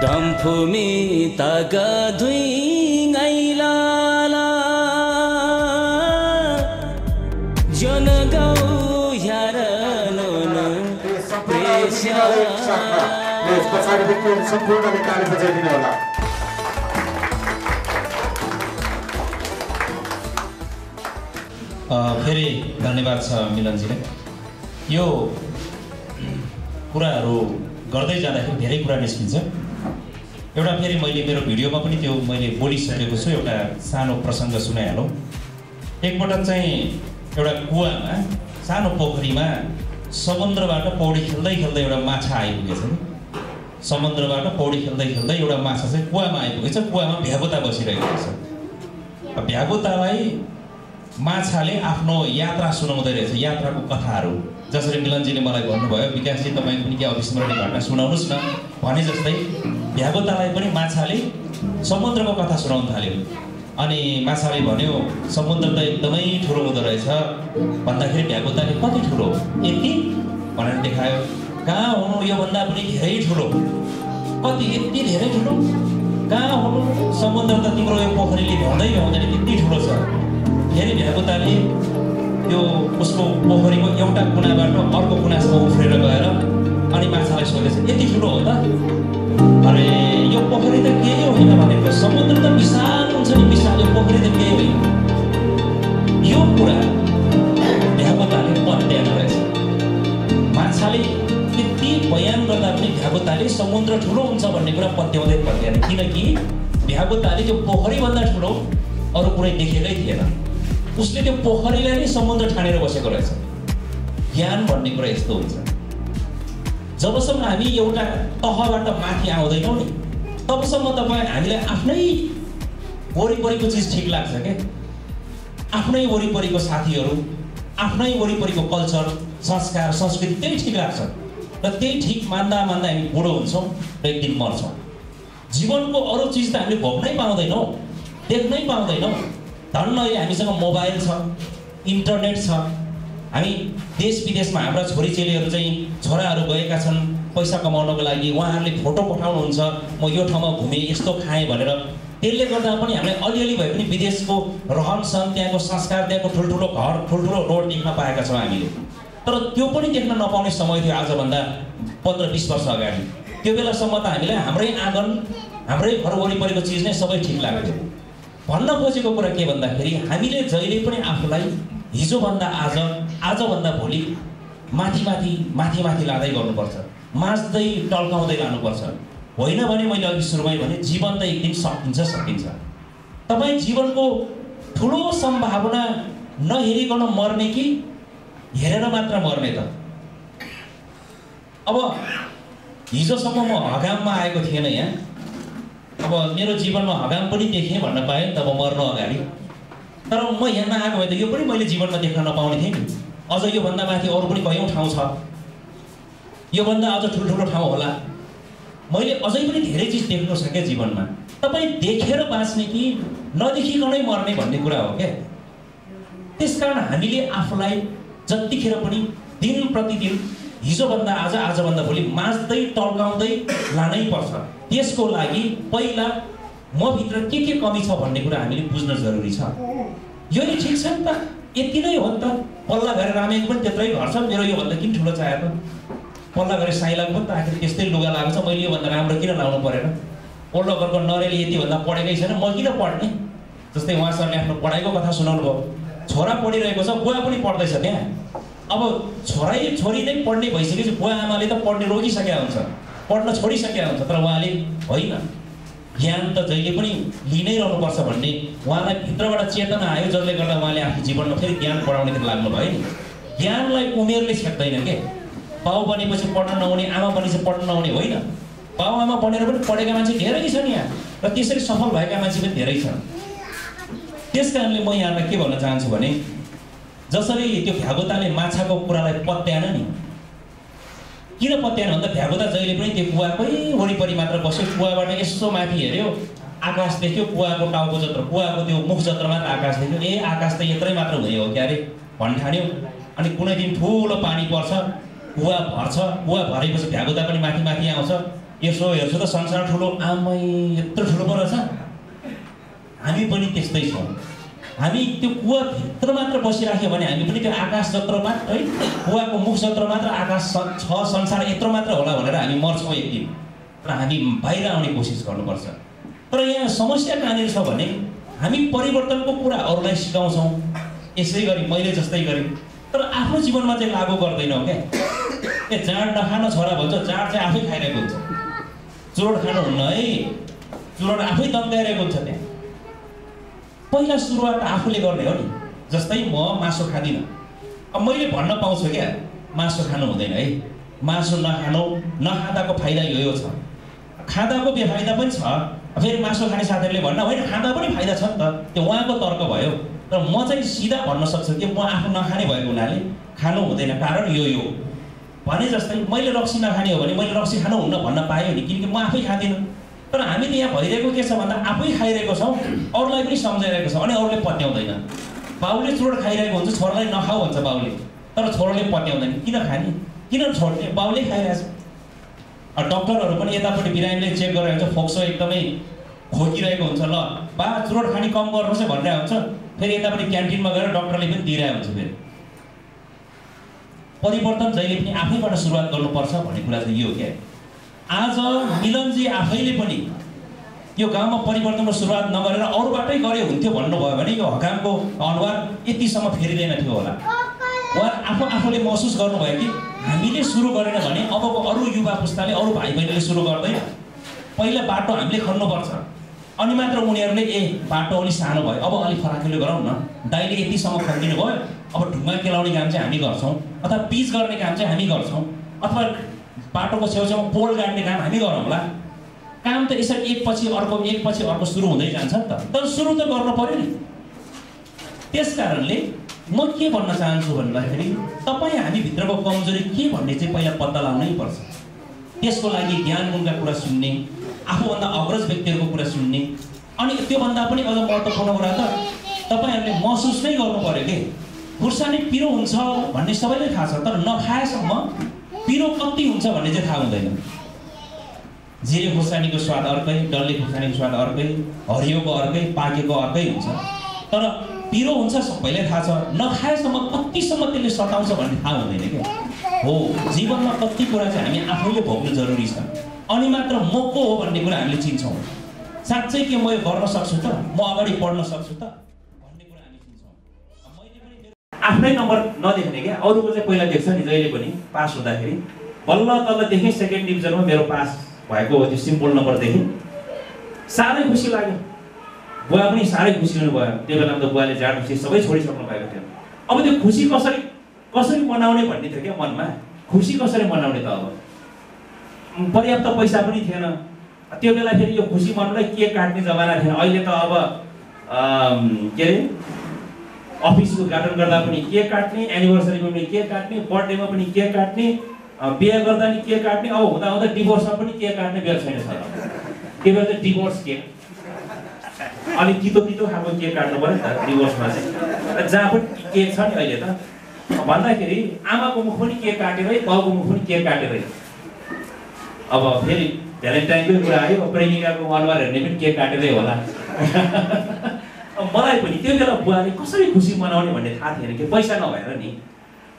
Damphumi tagadui ngailala Jonagau yarano presya पछाडिदेखि सम्पूर्णले ताली बजाइदिनु होला। फेरि धन्यवाद छ मिलनजीले। यो कुराहरू गर्दै जाँदाखेरि धेरै कुरा निस्किन्छ। एउटा फेरि मैले मेरो भिडियोमा पनि त्यो मैले बोलिसकेको छु, एउटा सानो प्रसङ्ग सुनाइहालौँ। एकपटक चाहिँ एउटा कुवामा सानो पोखरीमा समुद्रबाट पौडी खेल्दै खेल्दै एउटा माछा आइपुगेछ नि। समुद्रबाट पौडी खेल्दै खेल्दै एउटा माछा चाहिँ कुवामा आइपुगेछ। कुवामा भ्यागुता बसिरहेको छ। भ्यागुतालाई माछाले आफ्नो यात्रा सुनाउँदै रहेछ, यात्राको कथाहरू। जसरी मिलनजीले मलाई भन्नुभयो, विकासजी तपाईँ पनि के अविस्मरणीय घटना सुनाउनुहोस् न भने जस्तै भ्यागुतालाई पनि माछाले समुद्रको कथा सुनाउन थाल्यो। अनि माछाले भन्यो समुद्र त एकदमै ठुलो हुँदो रहेछ भन्दाखेरि भ्यागुताले कति ठुलो यति भनेर देखायो। कहाँ हुनु, योभन्दा पनि धेरै ठुलो। कति यति धेरै ठुलो कहाँ हुनु, समुद्र त तिम्रो यो पोखरीले भ्याउँदै भ्याउँदैन यति ठुलो छ। फेरि भ्यागुताले त्यो उसको पोखरीको एउटा कुनाबाट अर्को कुनासम्म उफ्रेर गएर अनि माछालाई सोधेछ यति ठुलो हो त? अरे यो पोखरी त केही होइन भनेको, समुद्र त विशाल हुन्छ नि, विशाल, यो पोखरी त केही होइन। यो कुरा भ्यागुताले पत्याएन रहेछ। माछाले त्यति बयान गर्दा पनि भ्यागुताले समुद्र ठुलो हुन्छ भन्ने कुरा पत्याउँदै पत्याएन, किनकि भ्यागुताले त्यो पोखरीभन्दा ठुलो अरू कुनै देखेकै थिएन। उसले त्यो पोखरीलाई नै समुद्र ठानेर बसेको रहेछ। ज्ञान भन्ने कुरा यस्तो हुन्छ, जबसम्म हामी एउटा तहबाट माथि आउँदैनौँ नि तबसम्म तपाईँ हामीलाई आफ्नै वरिपरिको चिज ठिक लाग्छ क्या। आफ्नै वरिपरिको साथीहरू, आफ्नै वरिपरिको कल्चर, संस्कार, संस्कृति त्यही ठिक लाग्छ र त्यही ठिक मान्दा मान्दा हामी बुढो हुन्छौँ र एक दिन मर्छौँ। जीवनको अरू चिज त हामीले भोग्नै पाउँदैनौँ, देख्नै पाउँदैनौँ। धन्न अहिले हामीसँग मोबाइल छ, इन्टरनेट छ। हामी देश विदेशमा हाम्रा छोरीचेलीहरू चाहिँ छोराहरू गएका छन् पैसा कमाउनको लागि, उहाँहरूले फोटो पठाउनुहुन्छ म यो ठाउँमा घुमेँ यस्तो खाएँ भनेर। त्यसले गर्दा पनि हामीलाई अलिअलि भए पनि विदेशको रहनसहन, त्यहाँको संस्कार, त्यहाँको ठुल्ठुलो घर, ठुल्ठुलो रोड देख्न पाएका छौँ हामीले। तर त्यो पनि देख्न नपाउने समय थियो आजभन्दा 15-20 वर्ष अगाडि। त्यो बेलासम्म त हामीलाई हाम्रै आँगन, हाम्रै घर वरिपरिको चिज नै सबै ठिक लाग्थ्यो। भन्न खोजेको कुरा के भन्दाखेरि हामीले जहिले पनि आफूलाई हिजोभन्दा आज, आजभन्दा भोलि माथि माथि माथि माथि लाँदै गर्नुपर्छ, माझ्दै टल्काउँदै लानुपर्छ। होइन भने मैले अघि सुरुमै भने जीवन त एक दिन सकिन्छ। तपाईँ जीवनको ठुलो सम्भावना नहेरिकन मर्ने कि हेरेर मात्र मर्ने त? अब हिजोसम्म म हगाममा आएको थिएन यहाँ, अब मेरो जीवनमा हगाम पनि देखेँ भन्न पाएँ तब मर्नु अगाडि। तर म यहाँ नआएको भए त यो पनि मैले जीवनमा देख्न नपाउने थिएँ नि। अझ योभन्दा माथि अरू पनि कयौँ ठाउँ छ, योभन्दा अझ ठुल्ठुलो ठाउँ होला। मैले अझै पनि धेरै चिज देख्न सकेँ जीवनमा। तपाईँ देखेर बाँच्ने कि नदेखिकनै मर्ने भन्ने कुरा हो क्या। त्यसकारण हामीले आफूलाई जतिखेर पनि दिन प्रतिदिन हिजोभन्दा आज, आजभन्दा भोलि माझ्दै टल्काउँदै लानै पर्छ। त्यसको लागि पहिला म भित्र के कमी छ भन्ने कुरा हामीले बुझ्न जरुरी छ। यो नि ठिक छ नि त, यति नै हो नि त। पल्ला गरे रामेको पनि त्यत्रै घर छ, मेरो योभन्दा किन ठुलो चाहियो त? पल्ला गरे साइलाको पनि त आखिर त्यस्तै लुगा लगाएको छ, मैले योभन्दा राम्रो किन लाउनु परेन? पल्लो घरको नरेले यतिभन्दा पढेकै छैन, म किन पढ्ने? जस्तै उहाँसँगले आफ्नो पढाइको कथा सुनाउनु भयो। छोरा पढिरहेको छ, बुवा पनि पढ्दैछ त्यहाँ। अब छोरी नै पढ्ने भइसकेपछि बुवा आमाले त पढ्ने रोकिसकेका हुन्छ, पढ्न छोडिसकेका हुन्छ। तर उहाँले होइन, ज्ञान त जहिले पनि लिनै रहनुपर्छ भन्ने उहाँलाई भित्रबाट चेतना आयो, जसले गर्दा उहाँले आफ्नो जीवनमा फेरि ज्ञान पढाउनेतिर लाग्नु भयो नि। ज्ञानलाई उमेरले छेक्दैन के। बाउ बनेपछि पढ्न नहुने, आमा बनेपछि पढ्न नहुने होइन। बाउ आमा बनेर पनि पढेका मान्छे धेरै छन् यहाँ, र त्यसरी सफल भएका मान्छे पनि धेरै छन्। त्यस कारणले म यहाँलाई के भन्न चाहन्छु भने, जसरी त्यो भ्यागुताले माछाको कुरालाई पत्याएन नि, किन पत्याएन भन्दा भ्यागुता जहिले पनि त्यो कुवाकै वरिपरि मात्र बस्यो। कुवाबाट यसो माथि हेऱ्यो, आकाश देख्यो, कुवाको टाउको जत्रो, कुवाको त्यो मुख जत्रो मात्र आकाश देख्यो। ए आकाश त यत्रै मात्र हुने हो क्या अरे भन्ठान्यो। अनि कुनै दिन ठुलो पानी पर्छ, कुवा भर्छ, कुवा भरेपछि भ्यागुता पनि माथि माथि आउँछ। यसो हेर्छु त संसार ठुलो, आमै यत्रो ठुलो पो रहेछ। हामी पनि त्यस्तै छौँ। हामी त्यो कुवाभित्र मात्र बसिराख्यो भने हामी पनि त्यो आकाश जत्रो मात्र है, कुवाको मुख जत्रो मात्र आकाश छ, संसार यत्रो मात्र होला भनेर हामी मर्छौँ एक दिन। र हामी बाहिर आउने कोसिस गर्नुपर्छ। तर यहाँ समस्या कहाँनिर छ भने, हामी परिवर्तनको कुरा अरूलाई सिकाउँछौँ, यसै गरी मैले जस्तै गरेँ, तर आफ्नो जीवनमा चाहिँ लागू गर्दैनौँ क्या। ए जाँड नखानु छोरा भन्छ, जाँड चाहिँ आफै खाइरहेको हुन्छ। चुरोट खानु हुन्न है, चुरोट आफै तन्काइरहेको हुन्छ त्यहाँ। पहिला सुरुवात आफूले गर्ने हो नि। जस्तै म मासु खाँदिनँ, अब मैले भन्न पाउँछु क्या मासु खानु हुँदैन है, मासु नखानु, नखाँदाको फाइदा यो छ, खाँदाको बेफाइदा पनि छ। फेरि मासु खाने साथीहरूले भन्न होइन खाँदा पनि फाइदा छ नि त, त्यो उहाँको तर्क भयो। तर म चाहिँ सिधा भन्न सक्छु कि म आफू नखाने भएको हुनाले खानु हुँदैन, कारण यो भने जस्तै मैले रक्सी नखाने हो भने मैले रक्सी खानु हुन्न भन्न पाएँ नि, किनकि म आफै खाँदिनँ। तर हामी त यहाँ भइरहेको के छ भन्दा आफै खाइरहेको छौँ, अरूलाई पनि सम्झाइरहेको छ, अनि अरूले पत्याउँदैन। बाउले चुरोट खाइरहेको हुन्छ, छोरालाई नखाऊ भन्छ बाउले, तर छोराले पत्याउँदैन। किन खाने, किन छोड्ने? बाउले खाइरहेछ। डक्टरहरू पनि यतापट्टि बिरामीले चेक गरेर हुन्छ, फोक्सो एकदमै खोकिरहेको हुन्छ, ल बा चुरोट खाने कम गर्नुहोस् है भनिरहेको हुन्छ। फेरि यतापट्टि क्यान्टिनमा गएर डक्टरले पनि दिइरहेको हुन्छ। फेरि परिवर्तन जहिले पनि आफैबाट सुरुवात गर्नुपर्छ भन्ने कुरा चाहिँ यो क्या। आज मिलनजी आफैले पनि यो गाउँमा परिवर्तनको सुरुवात नगरेर अरूबाटै गरे हुन्थ्यो भन्नुभयो भने यो हकामको अनुहार यतिसम्म फेरिँदैन थियो होला। उहाँ आफूले महसुस गर्नुभयो कि हामीले सुरु गरेन भने अबको अरू युवा पुस्ताले, अरू भाइ बहिनीले सुरु गर्दैन। पहिला बाटो हामीले खन्नुपर्छ, अनि मात्र उनीहरूले ए बाटो अलिक सानो भयो, अब अलिक फराकिलो गरौँ न, दाइले यतिसम्म खनिदिनु भयो, अब ढुङ्गा केलाउने काम चाहिँ हामी गर्छौँ, अथवा पिच गर्ने काम चाहिँ हामी गर्छौँ, अथवा बाटोको छेउछाउमा पोल गाड्ने काम हामी गरौँला। काम त यसरी एकपछि अर्को सुरु हुँदै जान्छ नि त, तर सुरु त गर्नु पर्यो नि। त्यस कारणले म के भन्न चाहन्छु भन्दाखेरि तपाईँ हामीभित्रको कमजोरी के भन्ने चाहिँ पहिला पत्ता लगाउनै पर्छ। त्यसको लागि ज्ञान गुणका कुरा सुन्ने, आफूभन्दा अग्रज व्यक्तिहरूको कुरा सुन्ने, अनि त्योभन्दा पनि अझ महत्त्वपूर्ण कुरा त तपाईँहरूले महसुस नै गर्नु पर्यो कि खुर्सानी पिरो हुन्छ भन्ने सबैलाई थाहा छ, तर नखाएसम्म पिरो कति हुन्छ भन्ने चाहिँ थाहा हुँदैन। जिरे खुर्सानीको स्वाद अर्कै, डल्ले खुर्सानीको स्वाद अर्कै, हरियोको अर्कै, पाकेको अर्कै हुन्छ, तर पिरो हुन्छ सबैलाई थाहा छ। नखाएसम्म कतिसम्म त्यसले सताउँछ भन्ने थाहा हुँदैन क्या। हो, जीवनमा कति कुरा चाहिँ हामी आफैले भोग्नु जरुरी छ, अनि मात्र म को हो भन्ने कुरा हामीले चिन्छौँ। साँच्चै के म यो गर्न सक्छु त, म अगाडि बढ्न सक्छु त भन्ने कुरा हामी चिन्छौँ। मैले पनि आफ्नै नम्बर नदेख्ने क्या, अरूको चाहिँ पहिला देख्छ नि। जहिले पनि पास हुँदाखेरि बल्ल तल्ल देखेँ सेकेन्ड डिभिजनमा मेरो पास भएको त्यो सिम्पल नम्बर देखेँ, साह्रै खुसी लाग्यो। बुवा पनि साह्रै खुसी हुनुभयो। त्यो बेलामा त बुवाले जाड खुसी सबै छोडिसक्नु भएको थियो। अब त्यो खुसी कसरी मनाउने भन्ने थियो क्या मनमा। खुसी कसरी मनाउने त अब पर्याप्त पैसा पनि थिएन। त्यो बेला फेरि यो खुसी मनाउनलाई केक काट्ने जमाना थिएन। अहिले त अब के अरे अफिस उद्घाटन गर्दा पनि केक काट्ने, एनिभर्सरीमा पनि केक काट्ने, बर्थडेमा पनि केक काट्ने, बिहे गर्दा नि केक काट्ने, अब हुँदा हुँदा डिभोर्समा पनि केक काट्ने बेला छैन सर। के भन्छ डिभोर्स केक, अलि तितो खालको केक काट्नु पर्यो नि त डिभोर्समा चाहिँ। जहाँ पनि केक छ नि अहिले त भन्दाखेरि आमाको मुख पनि केक काटेरै, बाउको मुख पनि केक काटेरै। अब फेरि भ्यालेन्टाइनको कुरा आयो, प्रेमिकाको अनुहार हेर्ने पनि केक काटेरै होला। मलाई पनि त्यो बेला बुवाले कसरी खुसी मनाउने भन्ने थाहा थिएन कि पैसा नभएर नि।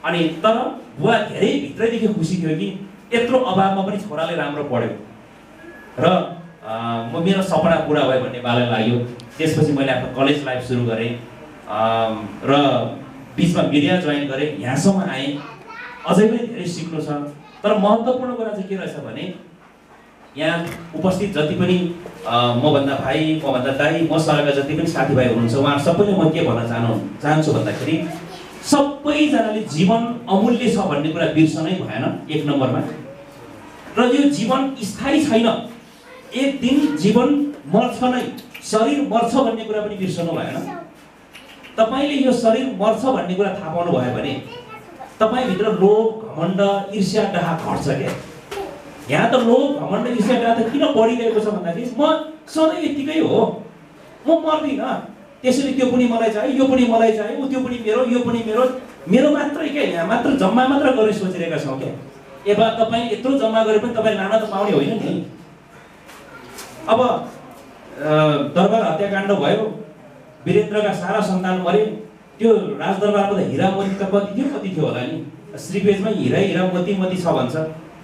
अनि तर बुवा धेरै भित्रैदेखि खुसी थियो कि यत्रो अभावमा पनि छोराले राम्रो पढ्यो र म मेरो सपना पुरा भयो भन्ने मलाई लाग्यो। त्यसपछि मैले आफ्नो कलेज लाइफ सुरु गरेँ र बिचमा मिडिया जोइन गरेँ, यहाँसम्म आएँ। अझै पनि धेरै सिक्नु छ। तर महत्त्वपूर्ण कुरा चाहिँ के रहेछ भने यहाँ उपस्थित जति पनि मभन्दा भाइ, मभन्दा दाइ, मसँगका जति पनि साथीभाइ हुनुहुन्छ, उहाँहरू सबैले म के भन्न चाहन्छु भन्दाखेरि सबैजनाले जीवन अमूल्य छ भन्ने कुरा बिर्सनै भएन एक नम्बरमा। र यो जीवन स्थायी छैन, एक दिन जीवन मर्छ नै, शरीर मर्छ भन्ने कुरा पनि बिर्सनु भएन। तपाईँले यो शरीर मर्छ भन्ने कुरा थाहा पाउनु भयो भने तपाईँभित्र लोभ, घमण्ड, ईर्ष्या, डाहा घट्छ क्या। यहाँ त लोभ, घमण्ड, ईर्ष्या, डाहा त किन बढिरहेको छ भन्दाखेरि म सधैँ यतिकै हो, म मर्दिनँ, त्यसैले त्यो पनि मलाई चाहियो, यो पनि मलाई चाहियो, त्यो पनि मेरो, यो पनि मेरो मात्रै क्या। यहाँ मात्र जम्मा मात्र गर्ने सोचिरहेका छौँ क्या। अब तपाईँ यत्रो जम्मा गरे पनि तपाईँ लान त पाउने होइन नि। अब दरबार हत्याकाण्ड भयो, वीरेन्द्रका सारा सन्तान मरे, त्यो राजदरबारमा त हिरा मोती त कति थियो होला नि। श्रीपेजमा हिरा मोती छ भन्छ।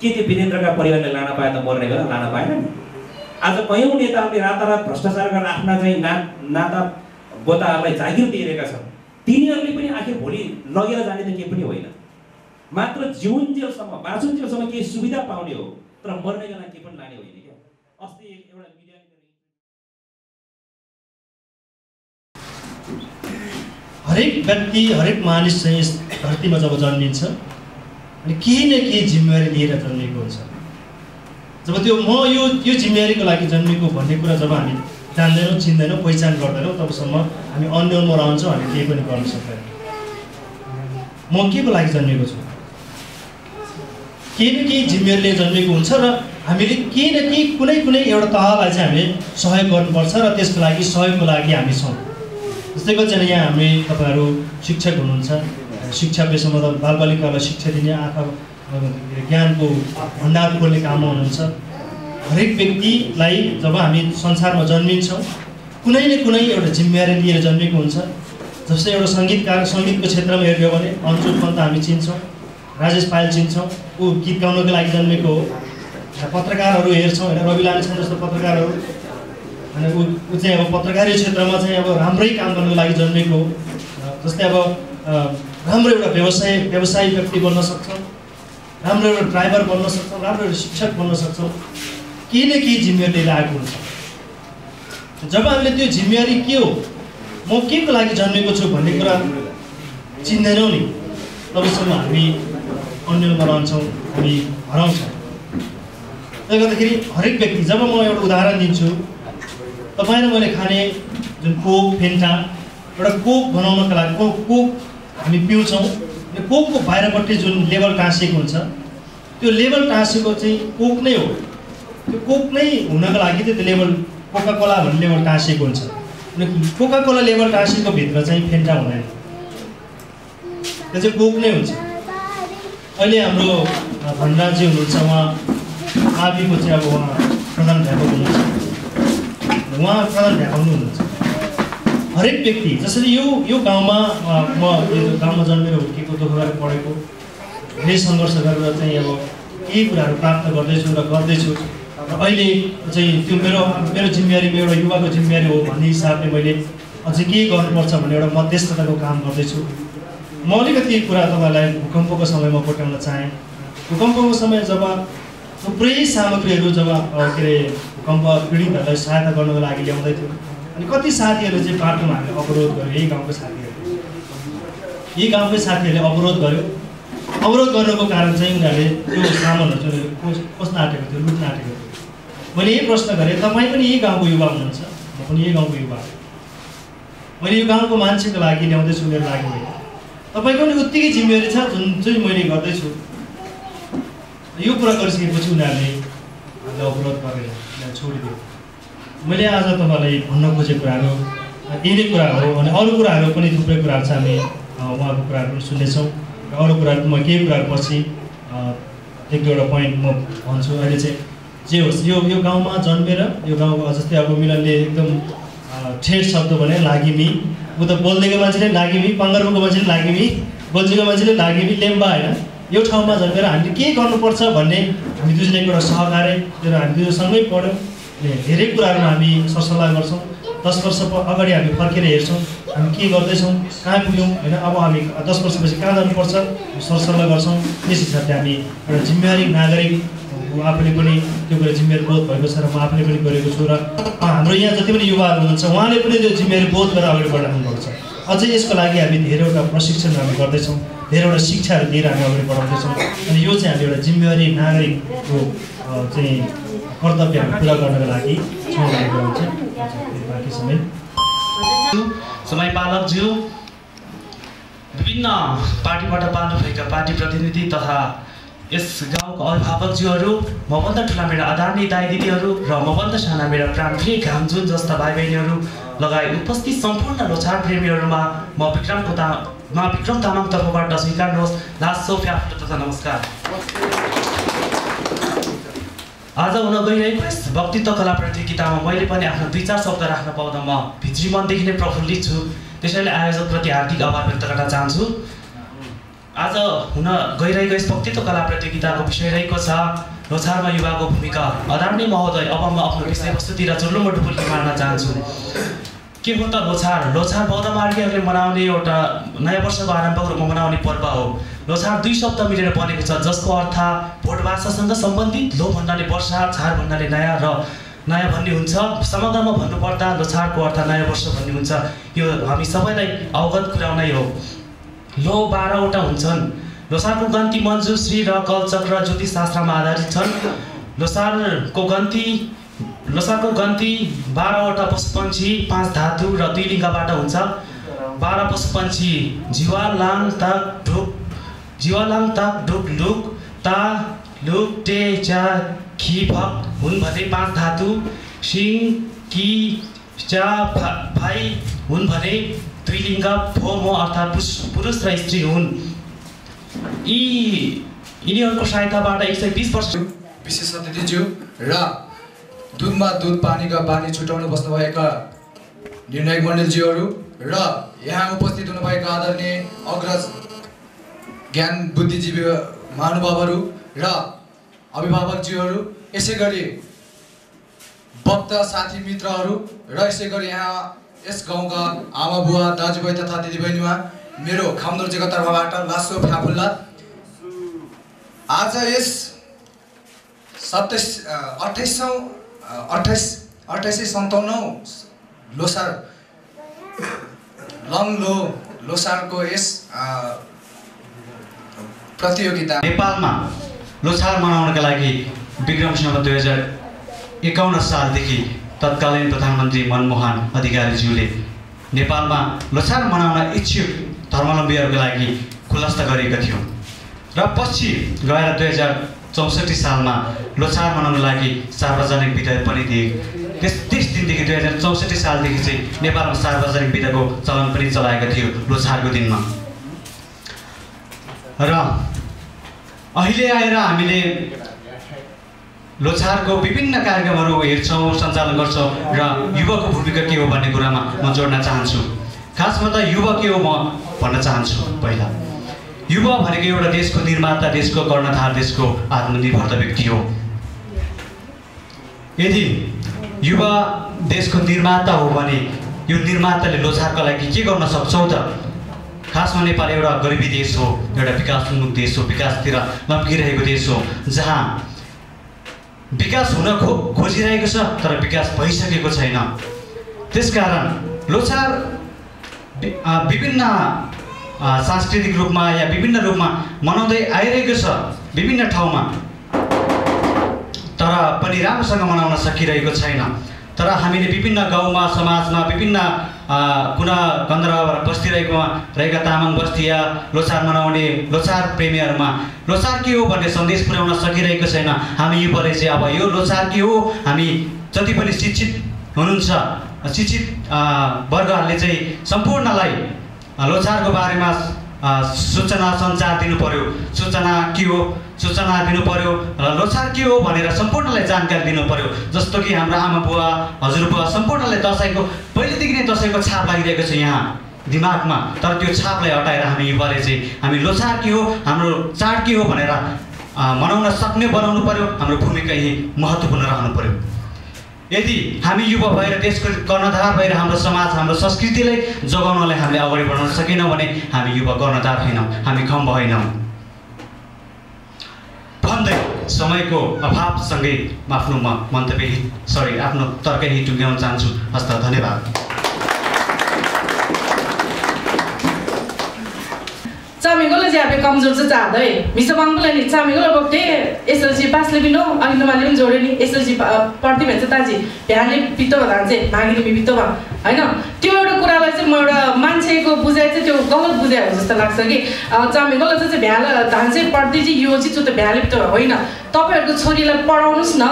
के त्यो वीरेन्द्रका परिवारले लान पाए त मर्ने बेला लान पाएन नि। आज कयौँ नेताहरूले रातारात भ्रष्टाचार गरेर आफ्ना चाहिँ नाता गोताहरूलाई जागिर दिइरहेका छन्। तिनीहरूले पनि आखिर भोलि लगेर जाने त केही पनि होइन। मात्र जीवनजेलसम्म, बाँचुन्जेलसम्म केही सुविधा पाउने हो, तर मर्ने बेला केही पनि लाने होइन क्या। अस्ति एउटा मिडिया हरेक व्यक्ति, हरेक मानिस चाहिँ यस धरतीमा जब जन्मिन्छ अनि केही न केही जिम्मेवारी लिएर जन्मेको हुन्छ। जब त्यो म यो जिम्मेवारीको लागि जन्मेको भन्ने कुरा जब हामी जान्दैनौँ, चिन्दैनौँ, पहिचान गर्दैनौँ, तबसम्म हामी अन्यलमा रहन्छौँ, हामी केही पनि गर्न सक्दैनौँ। म के को लागि जन्मेको छु, केही न केही जिम्मेवारीले जन्मेको हुन्छ र हामीले केही न केही कुनै एउटा तहलाई चाहिँ हामीले सहयोग गर्नुपर्छ र त्यसको लागि सहयोगको लागि हामी छौँ। जस्तै कतिजना यहाँ हामी तपाईँहरू शिक्षक हुनुहुन्छ, शिक्षा पेसामा त बालबालिकालाई शिक्षा दिने, आँखा ज्ञानको भण्डार खोल्ने काममा हुनुहुन्छ। हरेक व्यक्तिलाई जब हामी संसारमा जन्मिन्छौँ कुनै न कुनै एउटा जिम्मेवारी लिएर जन्मेको हुन्छ। जस्तै एउटा सङ्गीतकार, सङ्गीतको क्षेत्रमा हेर्यो भने अन्चुल पन्त हामी चिन्छौँ, राजेश पायल चिन्छौँ, ऊ गीत गाउनको लागि जन्मेको हो। पत्रकारहरू हेर्छौँ होइन, रवि लामिछाने जस्तो पत्रकारहरू, अनि ऊ चाहिँ अब पत्रकारिता क्षेत्रमा चाहिँ अब राम्रै काम गर्नको लागि जन्मेको हो। जस्तै अब राम्रो एउटा व्यवसायी व्यक्ति बन्न सक्छौँ, राम्रो एउटा ड्राइभर बन्न सक्छौँ, राम्रो एउटा शिक्षक बन्न सक्छौँ। केही न केही जिम्मेवारी लिएर आएको हुन्छ। जब हामीले त्यो जिम्मेवारी के हो, म के को लागि जन्मेको छु भन्ने कुरा चिन्दैनौँ नि, तबसम्म हामी अन्यलमा रहन्छौँ, हामी हराउँछौँ। त्यसले गर्दाखेरि हरेक व्यक्ति, जब म एउटा उदाहरण दिन्छु, तपाईँ र मैले खाने जुन कोक, फेन्टा, एउटा कोक बनाउनको लागि कोक हामी पिउँछौँ। कोकको बाहिरपट्टि जुन लेबल टाँसिएको हुन्छ, त्यो लेबल टाँसेको चाहिँ कोक नै हो। त्यो कोक नै हुनको लागि चाहिँ त्यो लेबल कोका कोला भन्ने लेबल टाँसिएको हुन्छ। कोका कोला लेबल टाँसेको भित्र चाहिँ फेन्टा हुँदैन, त्यो चाहिँ कोक नै हुन्छ। अहिले हाम्रो भण्डारजी हुनुहुन्छ, उहाँ आबीको चाहिँ अब उहाँ प्रधानाध्यापक हुनुहुन्छ, उहाँ प्रधानाध्यापक हुनुहुन्छ। हरेक व्यक्ति जसरी यो गाउँमा म यो गाउँमा जन्मेर हुर्केको, दुःख गरेर पढेको, धेरै सङ्घर्ष गरेर चाहिँ अब केही कुराहरू प्राप्त गर्दैछु र गर्दैछु। अहिले चाहिँ त्यो मेरो जिम्मेवारी, एउटा युवाको जिम्मेवारी हो भन्ने हिसाबले मैले अझै के गर्नुपर्छ भन्ने एउटा मध्यस्थताको काम गर्दैछु। म अलिकति कुरा तपाईँलाई भूकम्पको समयमा कोट्याउन चाहेँ। भूकम्पको समय जब थुप्रै सामग्रीहरू जब के अरे भूकम्प पीडितहरूलाई सहायता गर्नको लागि ल्याउँदै थियो, अनि कति साथीहरूले चाहिँ बाटोमा हामीले अवरोध गर्यो, यही गाउँकै साथीहरूले अवरोध गर्यो। अवरोध गर्नुको कारण चाहिँ उनीहरूले त्यो सामानहरू चाहिँ खोज्न आँटेको थियो, लुट्न आँटेको थियो। मैले यही प्रश्न गरेँ, तपाईँ पनि यही गाउँको युवा हुनुहुन्छ, म पनि यही गाउँको युवा हो। मैले यो गाउँको मान्छेको लागि ल्याउँदैछु, मेरो लागि होइन। तपाईँको पनि उत्तिकै जिम्मेवारी छ जुन चाहिँ मैले गर्दैछु। यो कुरा गरिसकेपछि उनीहरूले अवरोध गरेर छोडिदियो। मैले आज तपाईँलाई भन्न खोजेको कुराहरू यिनै कुरा हो। अनि अरू कुराहरू पनि थुप्रै कुराहरू छ, हामी उहाँको कुराहरू पनि सुन्नेछौँ। र अरू कुराहरू म केही कुराहरू पछि एक दुईवटा पोइन्ट म भन्छु। अहिले चाहिँ जे होस्, यो गाउँमा जन्मेर यो गाउँको जस्तै अब मिलनले एकदम ठेट शब्द भने लागिमी, ऊ त बोल्देको मान्छेले लागिमी, पाङ्गरको मान्छेले लागिमी, गोल्जीको मान्छेले लागिमी, लेम्बा होइन। यो ठाउँमा जन्मेर हामीले के गर्नुपर्छ भन्ने हामी दुईजना एउटा सहकार्य र हामी दुई सँगै पढ्यौँ। धेरै कुराहरूमा हामी सरसल्लाह गर्छौँ। 10 वर्ष अगाडि हामी फर्केर हेर्छौँ हामी के गर्दैछौँ, कहाँ पुग्यौँ होइन। अब हामी 10 वर्षपछि कहाँ जानुपर्छ सरसल्लाह गर्छौँ। त्यस हिसाबले हामी एउटा जिम्मेवारी नागरिक आफूले पनि त्यो कुरा जिम्मेवारी बोध भएको छ र म आफूले पनि गरेको छु। र हाम्रो यहाँ जति पनि युवाहरू हुनुहुन्छ उहाँले पनि त्यो जिम्मेवारी बोध गरेर अगाडि बढाउनुपर्छ। अझै यसको लागि हामी धेरैवटा प्रशिक्षण हामी गर्दैछौँ, धेरैवटा शिक्षाहरू दिएर हामी अगाडि बढाउँदैछौँ। अनि यो चाहिँ हामी एउटा जिम्मेवारी नागरिकको चाहिँ कर्तव्य हामी पुरा गर्नको लागि छौँ भनेको हुन्छ। बाँकी समयपालकज्यू, विभिन्न पार्टीबाट पाल्नुभएका पार्टी प्रतिनिधि तथा यस गाउँका अभिभावकज्यूहरू, मभन्दा ठुला मेरा आदरणीय दाइ दिदीहरू र मभन्दा साना मेरा प्राणप्रिय घामजुन जस्ता भाइ बहिनीहरू लगायत उपस्थित सम्पूर्ण लोछार प्रेमीहरूमा म विक्रम तामाङ तर्फबाट स्वीकार्नुहोस् लासो फ्याफ्लो तथा नमस्कार। आज हुन गइरहेको यस वक्तित्व कला प्रतियोगितामा मैले पनि आफ्नो 2-4 शब्द राख्न पाउँदा म भित्री मनदेखि नै प्रफुल्लित छु। त्यसैले आयोजकप्रति हार्दिक आभार व्यक्त गर्न चाहन्छु। आज हुन गइरहेको यस वक्तित्व कला प्रतियोगिताको विषय रहेको छ लोछारमा युवाको भूमिका। आदरणीय महोदय, अब म आफ्नो विषयवस्तुतिर चुल्लुमा डुबुल्की मार्न चाहन्छु। के हो त लोछार? लोछार बौद्ध मार्गीहरूले मनाउने एउटा नयाँ वर्षको आरम्भको रूपमा मनाउने पर्व हो। लोछार 2 शब्द मिलेर बनेको छ जसको अर्थ भोट भाषासँग सम्बन्धित। लो भन्नाले वर्षा, छार भन्नाले नयाँ र नयाँ भन्ने हुन्छ। समग्रमा भन्नुपर्दा लोछारको अर्थ नयाँ वर्ष भन्ने हुन्छ। यो हामी सबैलाई अवगत कुराउनै हो। लो 12वटा हुन्छन्। लोसारको गन्ती मञ्जुश्री र कलचक्र ज्योतिषशास्त्रमा आधारित छन्। लोसारको गन्ती 12वटा पशुपन्छी, 5 धातु र 2 लिङ्गबाट हुन्छ। 12 पशुपन्छी जिवालाङ ताक ढुक लुक ता लुक टे चा खी भक हुन् भने 5 धातु। सिङ कि चा भाइ हुन् भने 2 लिङ्ग फो मो अर्थात् पुरुष र स्त्री हुन्। यिनीहरूको सहायताबाट 120 वर्ष विशेष अतिथिज्यू र दुधमा दुध पानीका पानी छुटाउन बस्नुभएका निर्णायक मण्डलज्यूहरू र यहाँ उपस्थित हुनुभएका आदरणीय अग्रज ज्ञान बुद्धिजीवी महानुभावहरू र अभिभावकज्यूहरू, यसै गरी वक्ता साथी मित्रहरू र यसै गरी यहाँ यस गाउँका आमा बुवा दाजुभाइ तथा दिदीबहिनीमा मेरो खामदोर्जेको तर्फबाट लासो फ्याफुल्ला। आज यस 2857 लोसार लोसारको यस प्रतियोगिता नेपालमा लोछार मनाउनका लागि विक्रमसँग 2051 सालदेखि तत्कालीन प्रधानमन्त्री मनमोहन अधिकारीज्यूले नेपालमा लोछार मनाउन इच्छुक धर्मावलम्बीहरूको लागि खुलस्त गरेका थियौँ र पछि गएर 2064 सालमा लोछार मनाउनको लागि सार्वजनिक बिदा पनि दिए। त्यस दिनदेखि 2064 सालदेखि चाहिँ नेपालमा सार्वजनिक बिदाको चलन पनि चलाएका थियो लोछारको दिनमा। र अहिले आएर हामीले लोछारको विभिन्न कार्यक्रमहरू हेर्छौँ, सञ्चालन गर्छौँ र युवाको भूमिका के हो भन्ने कुरामा म जोड्न चाहन्छु। खासमा त युवा के हो म भन्न चाहन्छु। पहिला युवा भनेको एउटा देशको निर्माता, देशको कर्णधार, देशको आत्मनिर्भर व्यक्ति हो। यदि युवा देशको निर्माता हो भने यो निर्माताले लोछारको लागि के गर्न सक्छौँ त? खासमा नेपाल एउटा गरिबी देश हो, एउटा विकासोन्मुख देश हो, विकासतिर लम्किरहेको देश हो, जहाँ विकास हुन खोजिरहेको छ तर विकास भइसकेको छैन। त्यसकारण लोसार विभिन्न सांस्कृतिक रूपमा या विभिन्न रूपमा मनाउँदै आइरहेको छ विभिन्न ठाउँमा, तर पनि राम्रोसँग मनाउन सकिरहेको छैन। तर हामीले विभिन्न गाउँमा समाजमा विभिन्न कुना कन्दराबाट बस्तीरहेका तामाङ बस्तीया लोसार मनाउने लोसार प्रेमीहरूमा लोसार के हो भन्ने सन्देश पुर्याउन सकिरहेको छैन। हामी युवाले चाहिँ अब यो लोसार के हो, हामी जति पनि शिक्षित हुनुहुन्छ शिक्षित वर्गहरूले चाहिँ सम्पूर्णलाई लोसारको बारेमा सूचना सञ्चार दिनु पर्यो, सूचना के हो सूचना दिनु पर्यो र लोसार के हो भनेर सम्पूर्णलाई जानकारी दिनु पर्यो। जस्तो कि हाम्रो आमा बुवा हजुरबुवा सम्पूर्णलाई दसैँको पहिलेदेखि नै दसैँको छाप लागिरहेको छ यहाँ दिमागमा, तर त्यो छापलाई हटाएर हामी युवाले चाहिँ हामी लोसार के हो हाम्रो चाड के हो भनेर मनाउन सक्ने बनाउनु पर्यो। हाम्रो भूमिका यही महत्त्वपूर्ण रहनु पर्यो। यदि हामी युवा भएर देशको कर्णधार भएर हाम्रो समाज हाम्रो संस्कृतिलाई जोगाउनलाई हामीले अगाडि बढाउन सकेनौँ भने हामी युवा कर्णधार होइनौँ, हामी खम्ब होइनौँ भन्दै समयको अभावसँगै आफ्नो मन्तव्य आफ्नो तर्क यही टुङ्ग्याउन चाहन्छु। हस्त धन्यवाद। चामीगोले चाहिँ अब कमजोर चाहिँ चाहँदै मिसो बाङ्गोलाई नि चामीगोले बोक्थे एसएलसी पासले पनि हो अनि नमाले पनि जोड्यो नि एसएलसी पढ्दै भन्छ ताजी भ्यानले बित्तो भएर चाहिँ भागिने बित्तो भयो होइन। त्यो एउटा कुरालाई चाहिँ म एउटा मान्छेको बुझाइ चाहिँ त्यो गलत बुझाइ हो जस्तो लाग्छ कि चामीगोले चाहिँ भ्याल धान चाहिँ पढ्दै चाहिँ यो चाहिँ त्यो त भ्याले बित्तो भयो होइन। तपाईँहरूको छोरीलाई पढाउनुहोस् न।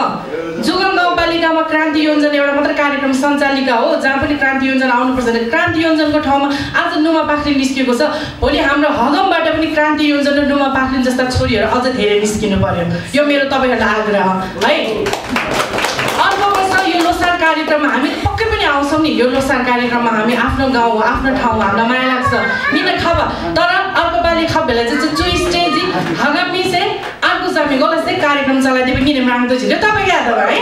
जुगम गाउँपालिकामा क्रान्ति योजना एउटा मात्र कार्यक्रम सञ्चालिका हो जहाँ पनि क्रान्ति योजना आउनुपर्छ। क्रान्ति योजनाको ठाउँमा आज नुमा पाखरिन निस्किएको छ, भोलि हाम्रो हगमबाट पनि क्रान्ति योजना नुमा पाखरिन जस्ता छोरीहरू अझ धेरै निस्किनु पर्यो। यो मेरो तपाईँहरूलाई आग्रह है। अर्को वर्ष यो लोसार कार्यक्रममा हामी पक्कै पनि आउँछौँ नि। यो लोसार कार्यक्रममा हामी आफ्नो गाउँ आफ्नो ठाउँ हामीलाई माया लाग्छ मिन खब, तर अर्को पालि खब बेला चाहिँ चुई स्टेजी हगम मिसे अर्को चाहिँ गलत चाहिँ कार्यक्रम चलाइदिए पनि किन माग्दो छिटो तपाईँ याद हो है।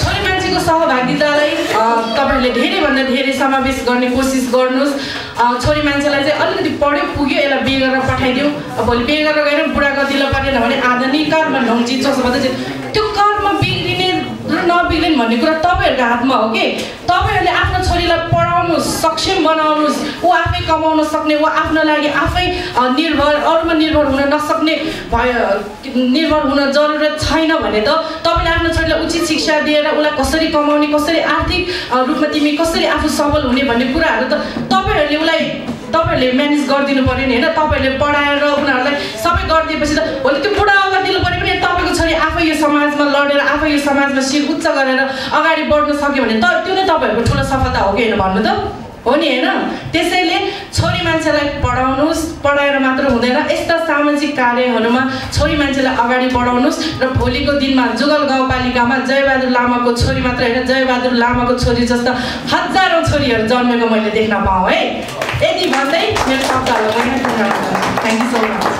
छोरी मान्छेको सहभागितालाई तपाईँहरूले धेरैभन्दा धेरै समावेश गर्ने कोसिस गर्नुहोस्। छोरी मान्छेलाई चाहिँ अलिकति पढ्यो पुग्यो यसलाई बिहे गरेर पठाइदिउँ, भोलि बिहे गरेर गएर बुढा गतिलो परेन भने आधुनिक कर्म नहुन्छ जसो भन्दा चाहिँ त्यो कर्म बिग्रिने र नबिग्रिने भन्ने कुरा तपाईँहरूको हातमा हो कि। तपाईँहरूले आफ्नो छोरीलाई पढाउनुहोस्, सक्षम बनाउनुहोस्, ऊ आफै कमाउन सक्ने, ऊ आफ्नो लागि आफै निर्भर अरूमा निर्भर हुन नसक्ने निर्भर हुन जरुरत छैन भने त तपाईँले आफ्नो छोरीलाई उचित शिक्षा दिएर उसलाई कसरी कमाउने कसरी आर्थिक रूपमा तिमी कसरी आफू सबल हुने भन्ने कुराहरू त तपाईँहरूले म्यानेज गरिदिनु पऱ्यो नि होइन। तपाईँहरूले पढाएर उनीहरूलाई सबै गरिदिएपछि त भोलि त्यो बुढा अगाडि दिनु पऱ्यो भने तपाईँको छोरी आफै यो समाजमा लडेर आफै यो समाजमा शिर उच्च गरेर अगाडि बढ्न सक्यो भने त त्यो नै तपाईँहरूको ठुलो सफलता हो कि होइन भन्नु त हो नि होइन। त्यसैले छोरी मान्छेलाई पढाउनुहोस्, पढाएर मात्र हुँदैन, यस्ता सामाजिक कार्यहरूमा छोरी मान्छेलाई अगाडि बढाउनुहोस् र भोलिको दिनमा जुगल गाउँपालिकामा जयबहादुर लामाको छोरी मात्र होइन जयबहादुर लामाको छोरी जस्ता हजारौँ छोरीहरू जन्मेको मैले देख्न पाऊँ है। यति भन्दै मेरो शब्दहरूलाई मैले पूर्ण गर्छु। Thank you so much.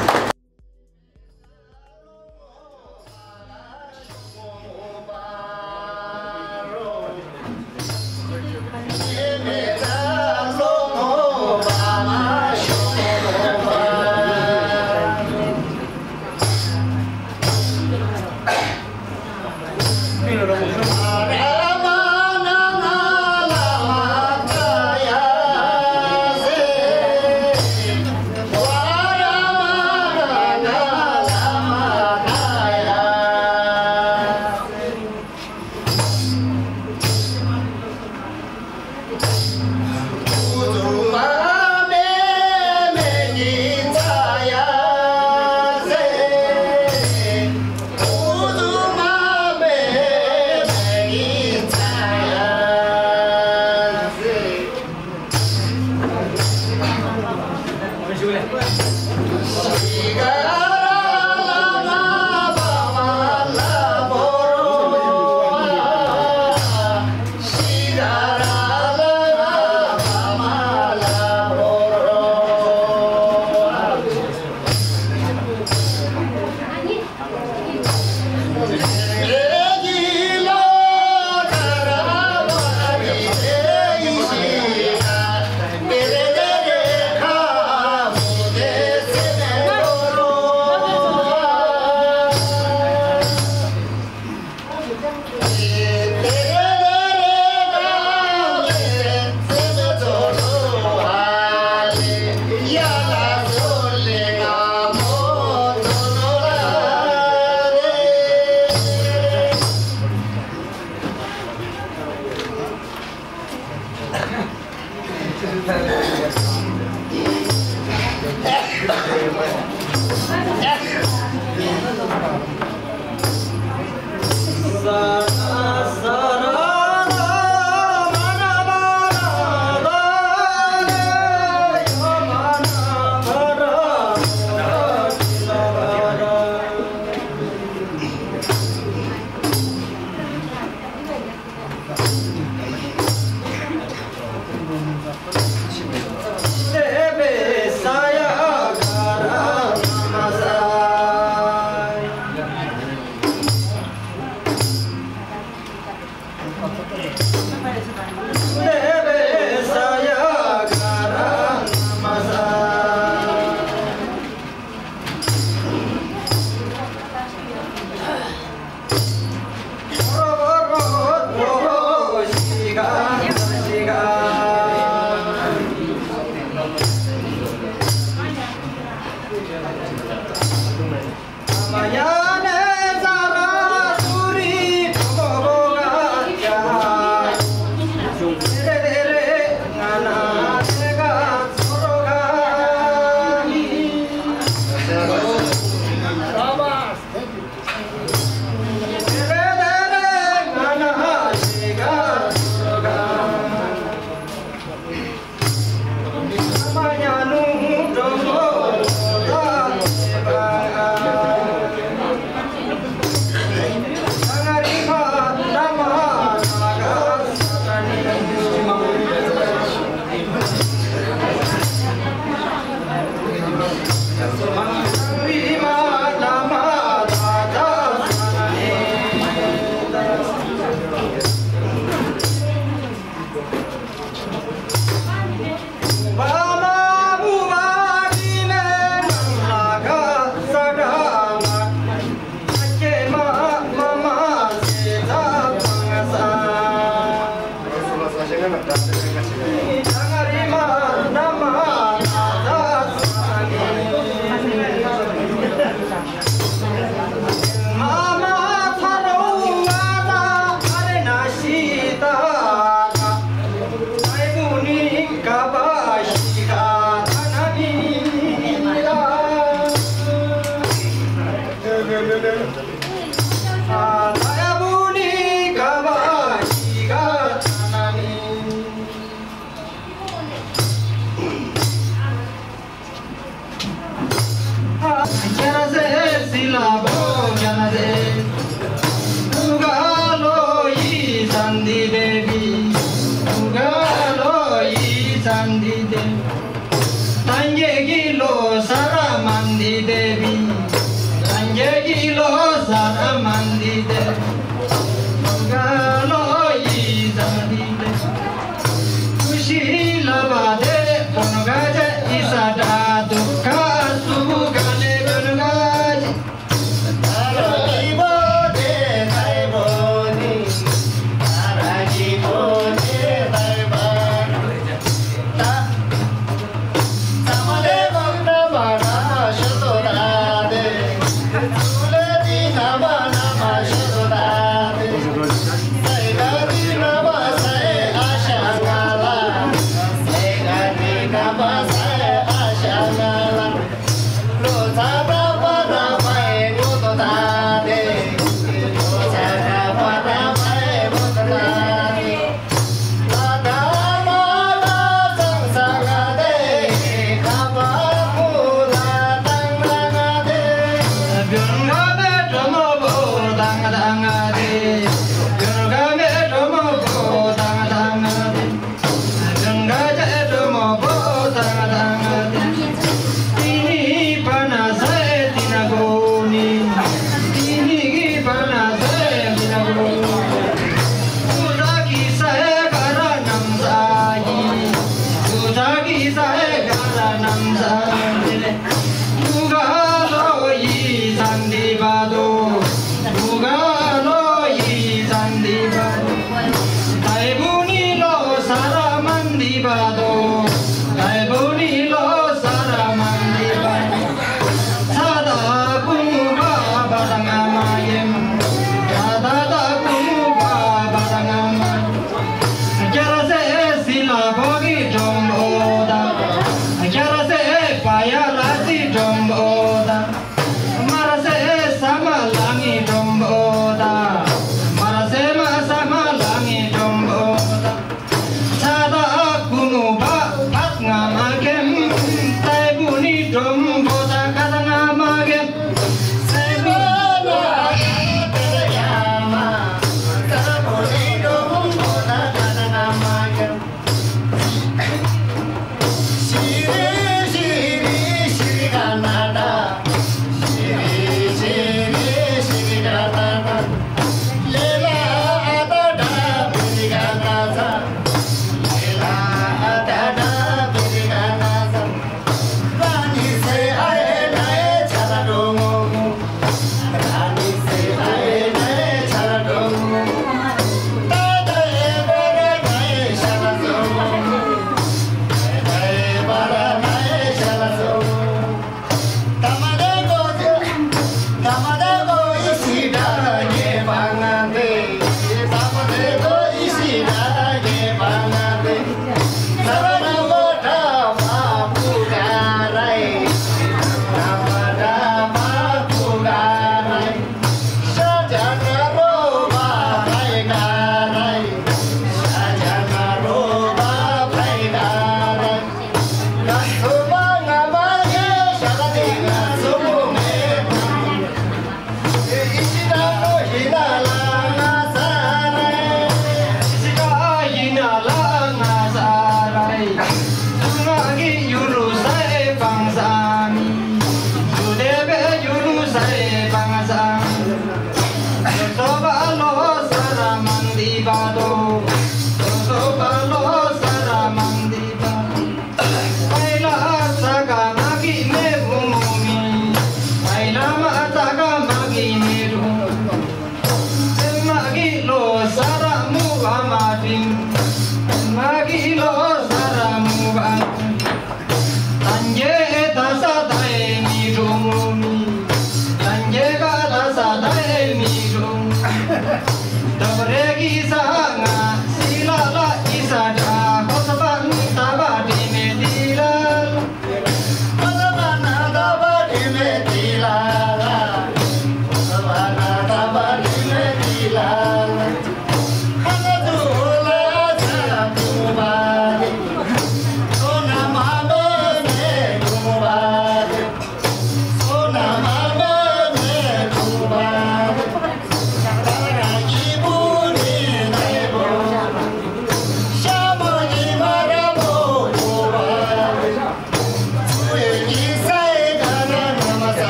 Don't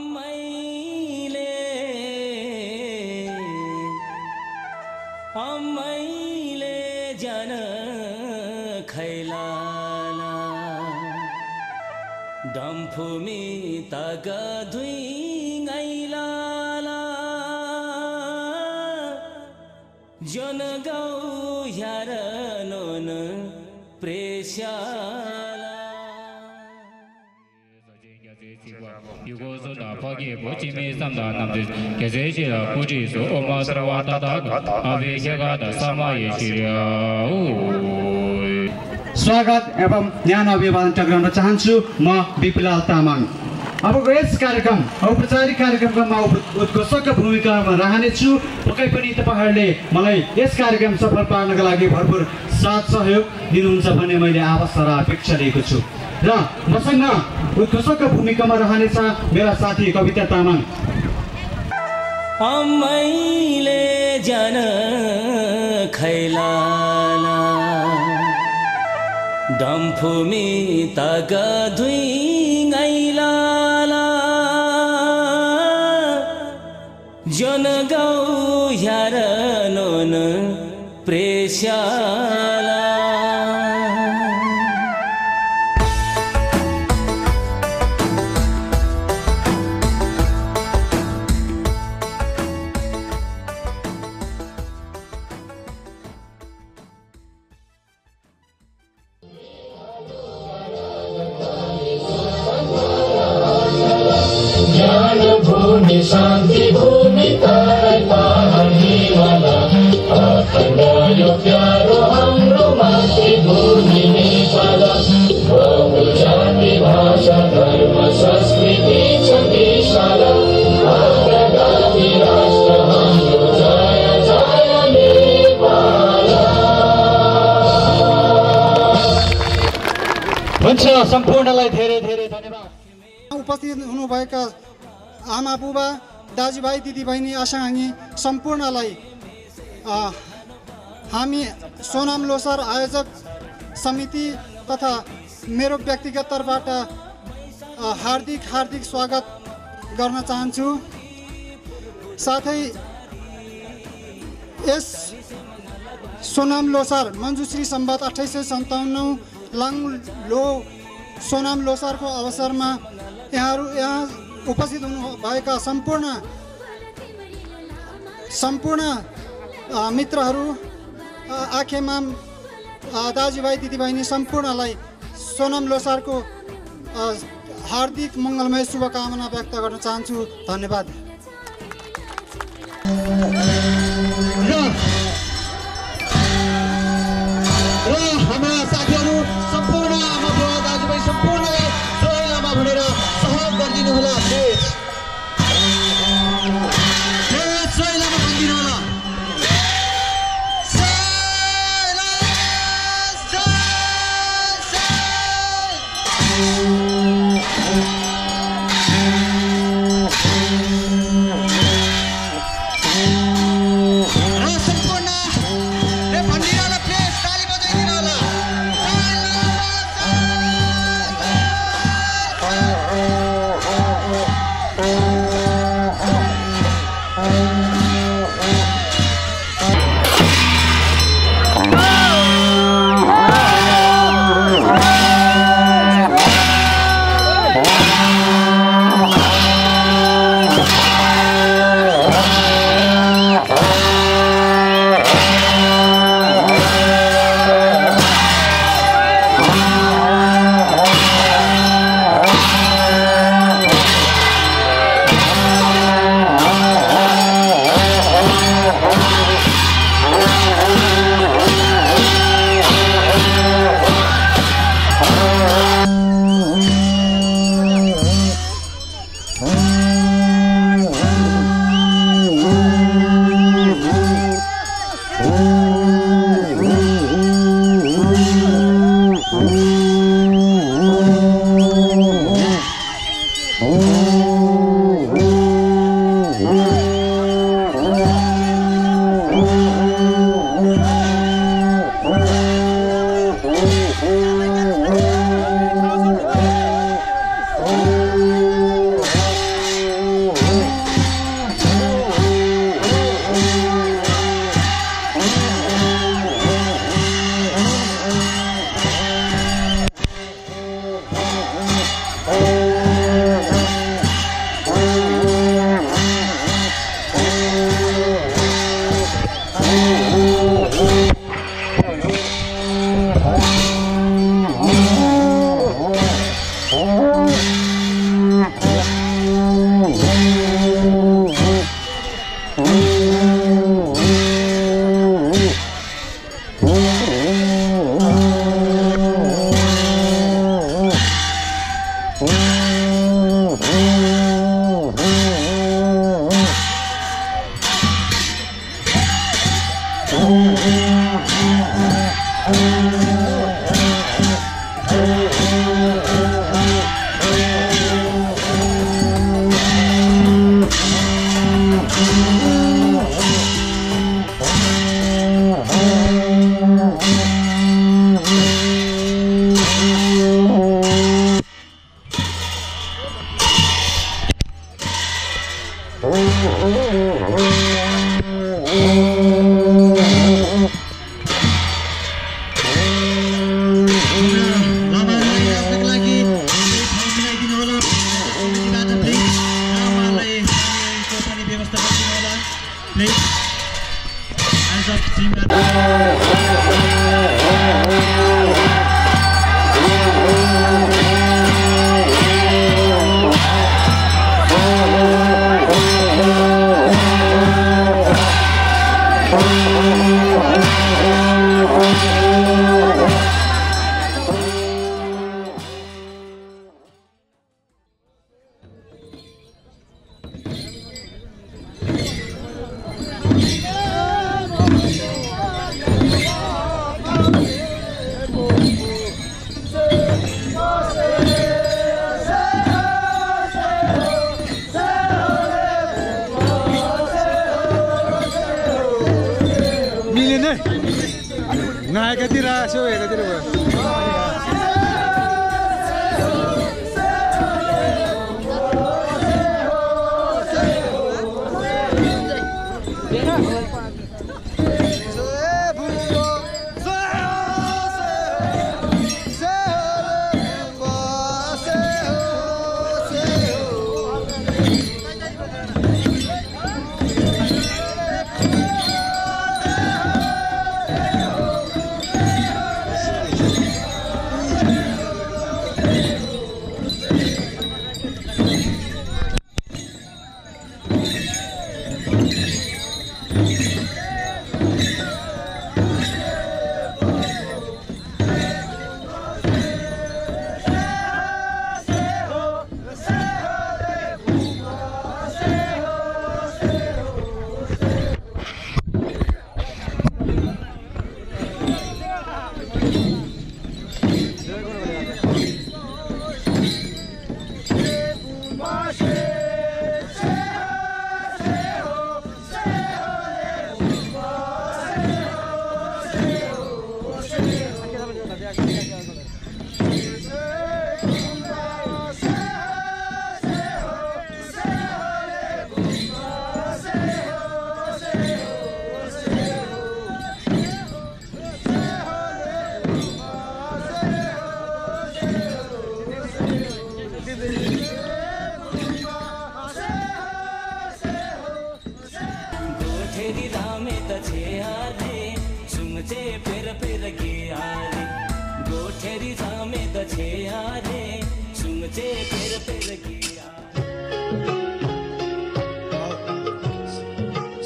अम्मैले जान खैलाला डम्फुमी तग धुई गैलाला जन गाउँ यार नोन प्रेस्याला स्वागत एवं न्यानो अभिवादन टक्राउन चाहन्छु म बिपिलाल तामाङ। अबको यस कार्यक्रम औपचारिक कार्यक्रममा उद्घोषकको भूमिकामा रहनेछु। पक्कै पनि तपाईहरुले मलाई यस कार्यक्रम सफल पार्नका लागि भरपूर साथ सहयोग दिनुहुन्छ भन्ने मैले आशा र अपेक्षा लिएको छु। र मसँग उद्घोषकको भूमिकामा रहनेछ मेरा साथी कविता तामाङ। अम्मैले जान खैलाला डम्फुमी तग धुई गैलाला जन गाउँ यार नोन प्रेस्याला शान्ति भूमि तारै पाहनेवाला अखण्ड यो प्यारो हाम्रो मातृभूमि नेपाल। बहु जाति भाषा धर्म संस्कृति छ विशाल आजादी राष्ट्र हाम्रो जय जय नेपाल। हुन्छ सम्पूर्णलाई धेरै धेरै धन्यवाद। उपस्थित हुनुभएका आमा बुबा दाजुभाइ दिदीबहिनी आशाङ्गी सम्पूर्णलाई हामी सोनाम लोसार आयोजक समिति तथा मेरो व्यक्तिगत तर्फबाट हार्दिक स्वागत गर्न चाहन्छु। साथै यस सोनाम लोसार मञ्जुश्री सम्बत 2857 लाङलो सोनाम लोसारको अवसरमा यहाँ उपस्थित हुनुभएका सम्पूर्ण मित्रहरू आखेमाम दाजुभाइ दिदीबहिनी सम्पूर्णलाई सोनाम लोसारको हार्दिक मङ्गलमय शुभकामना व्यक्त गर्न चाहन्छु। धन्यवाद। र हाम्रा साथीहरू सम्पूर्ण आमा बुबा दाजुभाइ सम्पूर्णलाई जय आमा भनेर सहयोग गरिदिनु होला। प्लिज जय आमा भनिदिनु होला। सम्पूर्ण भनिदिनु होला। प्लिज ताली बजाइदिनु होला।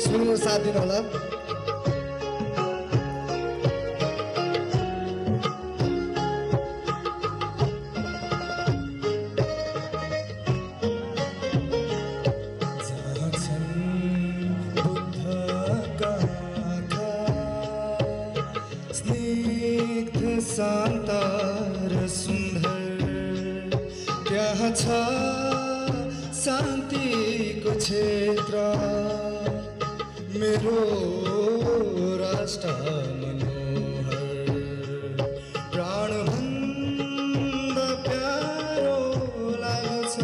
सुन्नु साथ दिनु होला। शान्त र सुन्दर त्यहाँ छ शान्तिको क्षेत्र मेरो राष्ट्र मनोहर प्राणभन्दा प्यारो लाग्छ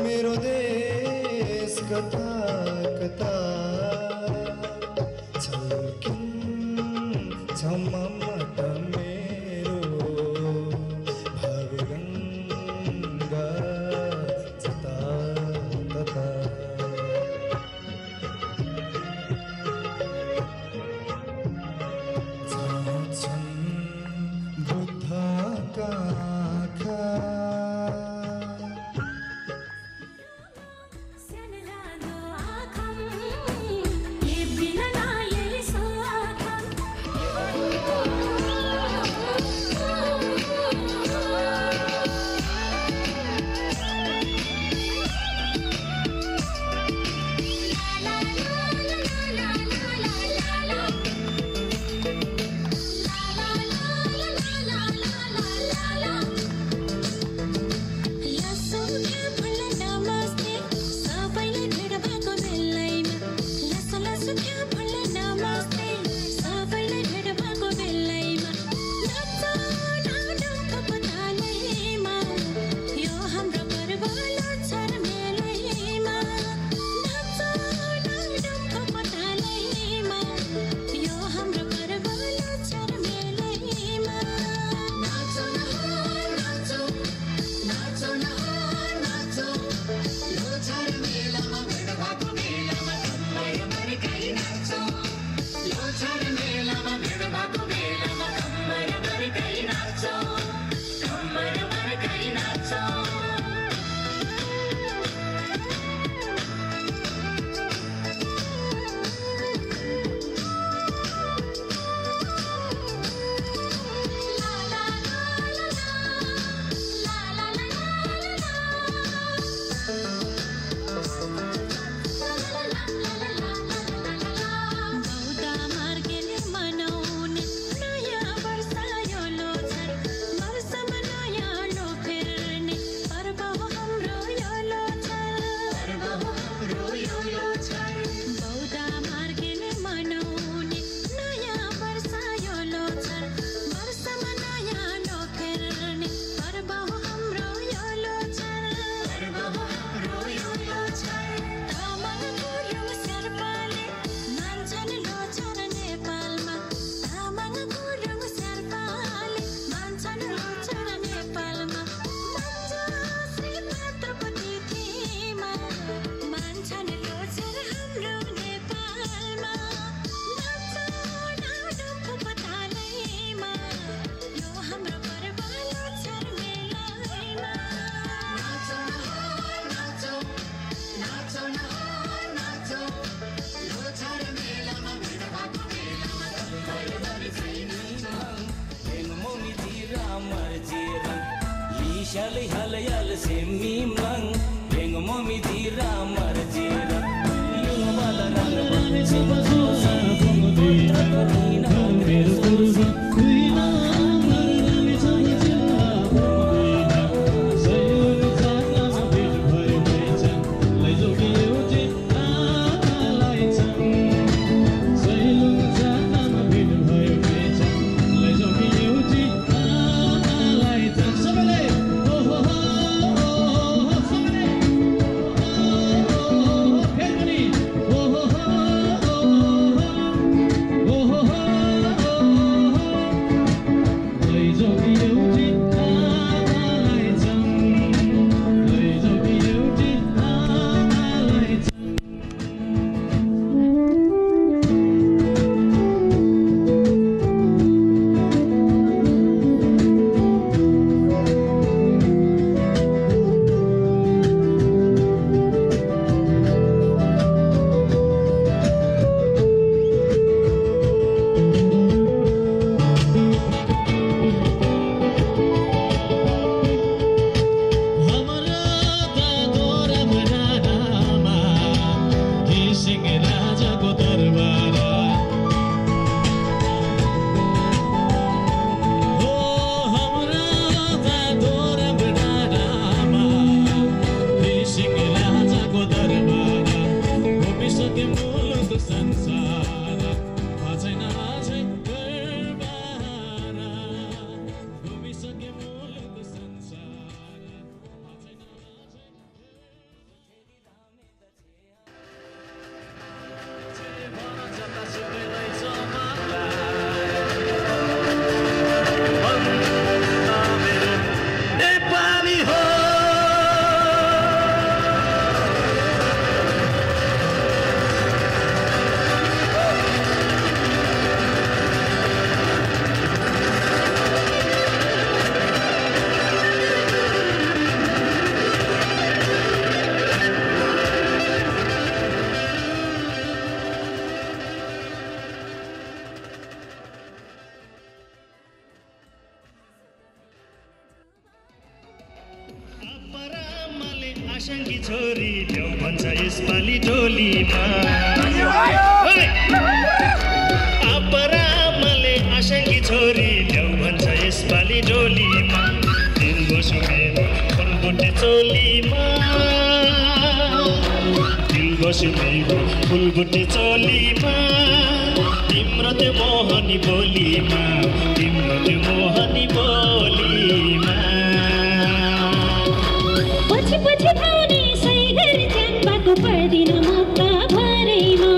मेरो देश कता कता छल्किन्छ ममत मेरो भावगङ्गा जता तता Malayal semimang Leng momi tira marjira Yung balaran Sebazusa Putra kanina Berusa Kuina Marami saja Kuina Sayur jana Sabir bhai becha Laizo ki euti Alai chang Sayur jana Sabir bhai becha Laizo ki euti Alai chang Sabale आशंकी छोरी ल्याउ भन्छ यसपालि टोलीमा अपरामले आशंकी छोरी ल्याउ भन्छ यसपालि टोलीमा दिन बसु मेरो फुलबुटे चोलीमा दिल बसु मेरो फुलबुटे चोलीमा तिम्रो त्यो मोहनी बोलीमा तिम्रो त्यो मोहनी बोलीमा पछि पछि धाउने सैगर ज्यानबाको पर्दिन मक्का भरैमा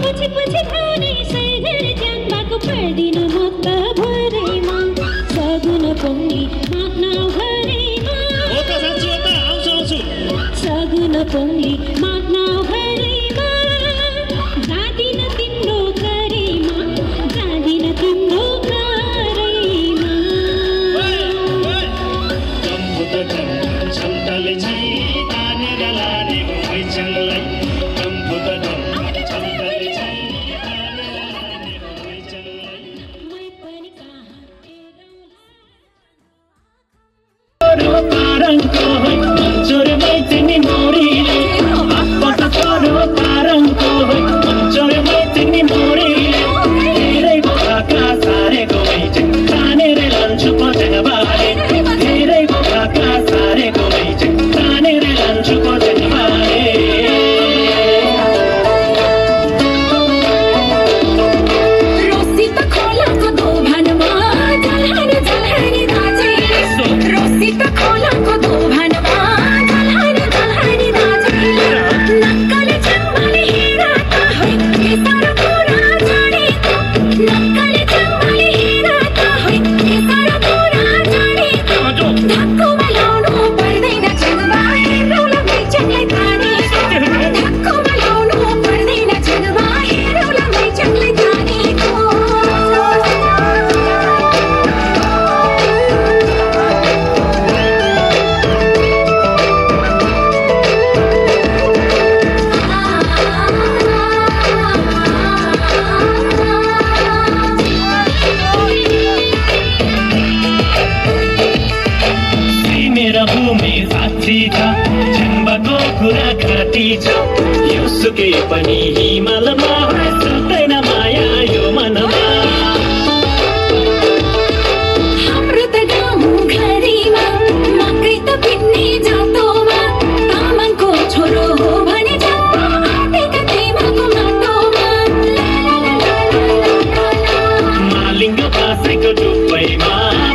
पछि पछि धाउने सैगर ज्यानबाको पर्दिन मक्का भरैमा सगुन पुङ्गी माग्न भरैमा सगुन पुङ्गी माग्न भरैमा जाँदिन तिम्रो घरैमा जाँदिन तिम्रो घरैमा छन्तले चाहिँ तानेर लाने मैचङलाई कम्फु त छन्तले चाहिँ तानेर लाने मैचङलाई मै पनि कहाँ पारङको होइ मन्चोरे मैतिनी मोरीले आफत छोरो पारङको होइ मन्चोरे मैतिनी मोरीले धेरै भोका सारेको मैचङ तानेर लान्छु पचङबाले धेरै भोका सारेको मैचङ तानेर लान्छु पचङबाले शान्ति छ यो सुके पनि हिमालमा सुत्दैन माया यो मनमा हाम्रो त गाउँ घरीमा मकै त पिन्ने जातोमा तामाङको छोरो हो भने आँटेका तेमाको माटोमा मालिङ्ग बासेको डुब्बैमा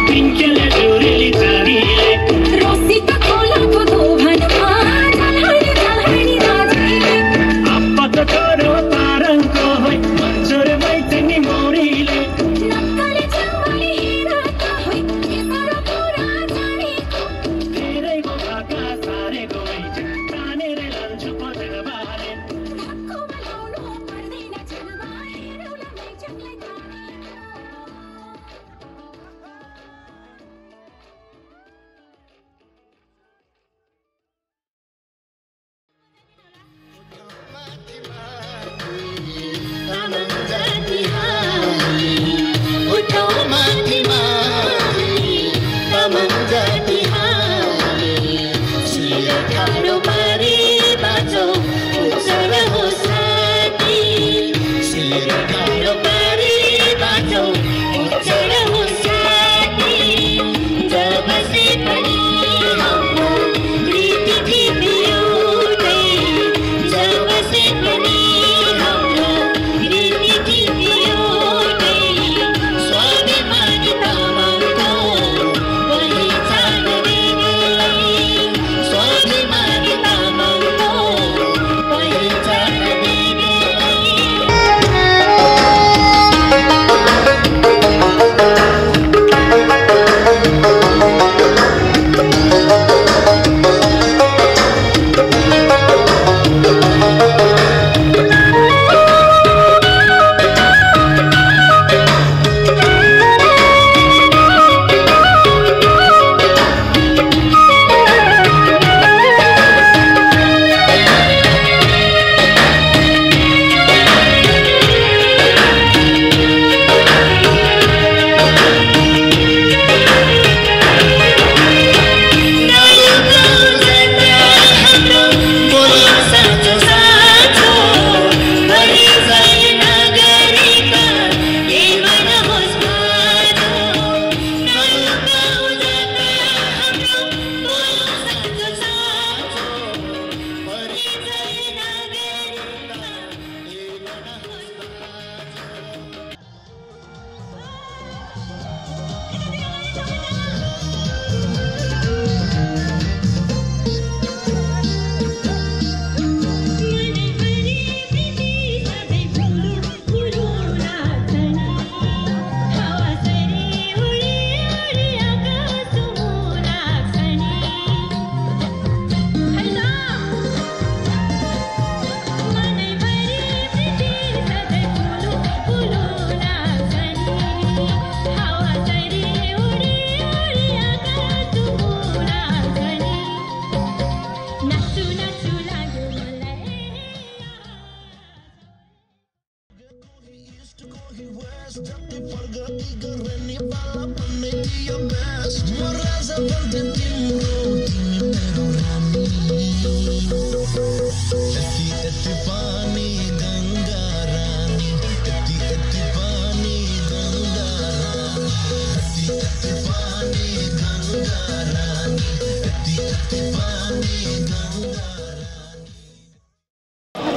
पिङ्केले डोरेली जारीले रोसी त खोलाको दोभानमा झलहरी राजीले आप्पाको छोरो तारङको होइ मन्चोर मैथिनी मौरीले नक्कले चौली हिँड्दा होइ के साह्रो कुरा जानेको धेरैको भाका सारेको मैच तानेर लान्छु पजर बारे धक्को बनाउनु पर्दैन छेउमा हेरौँला मैचकलाई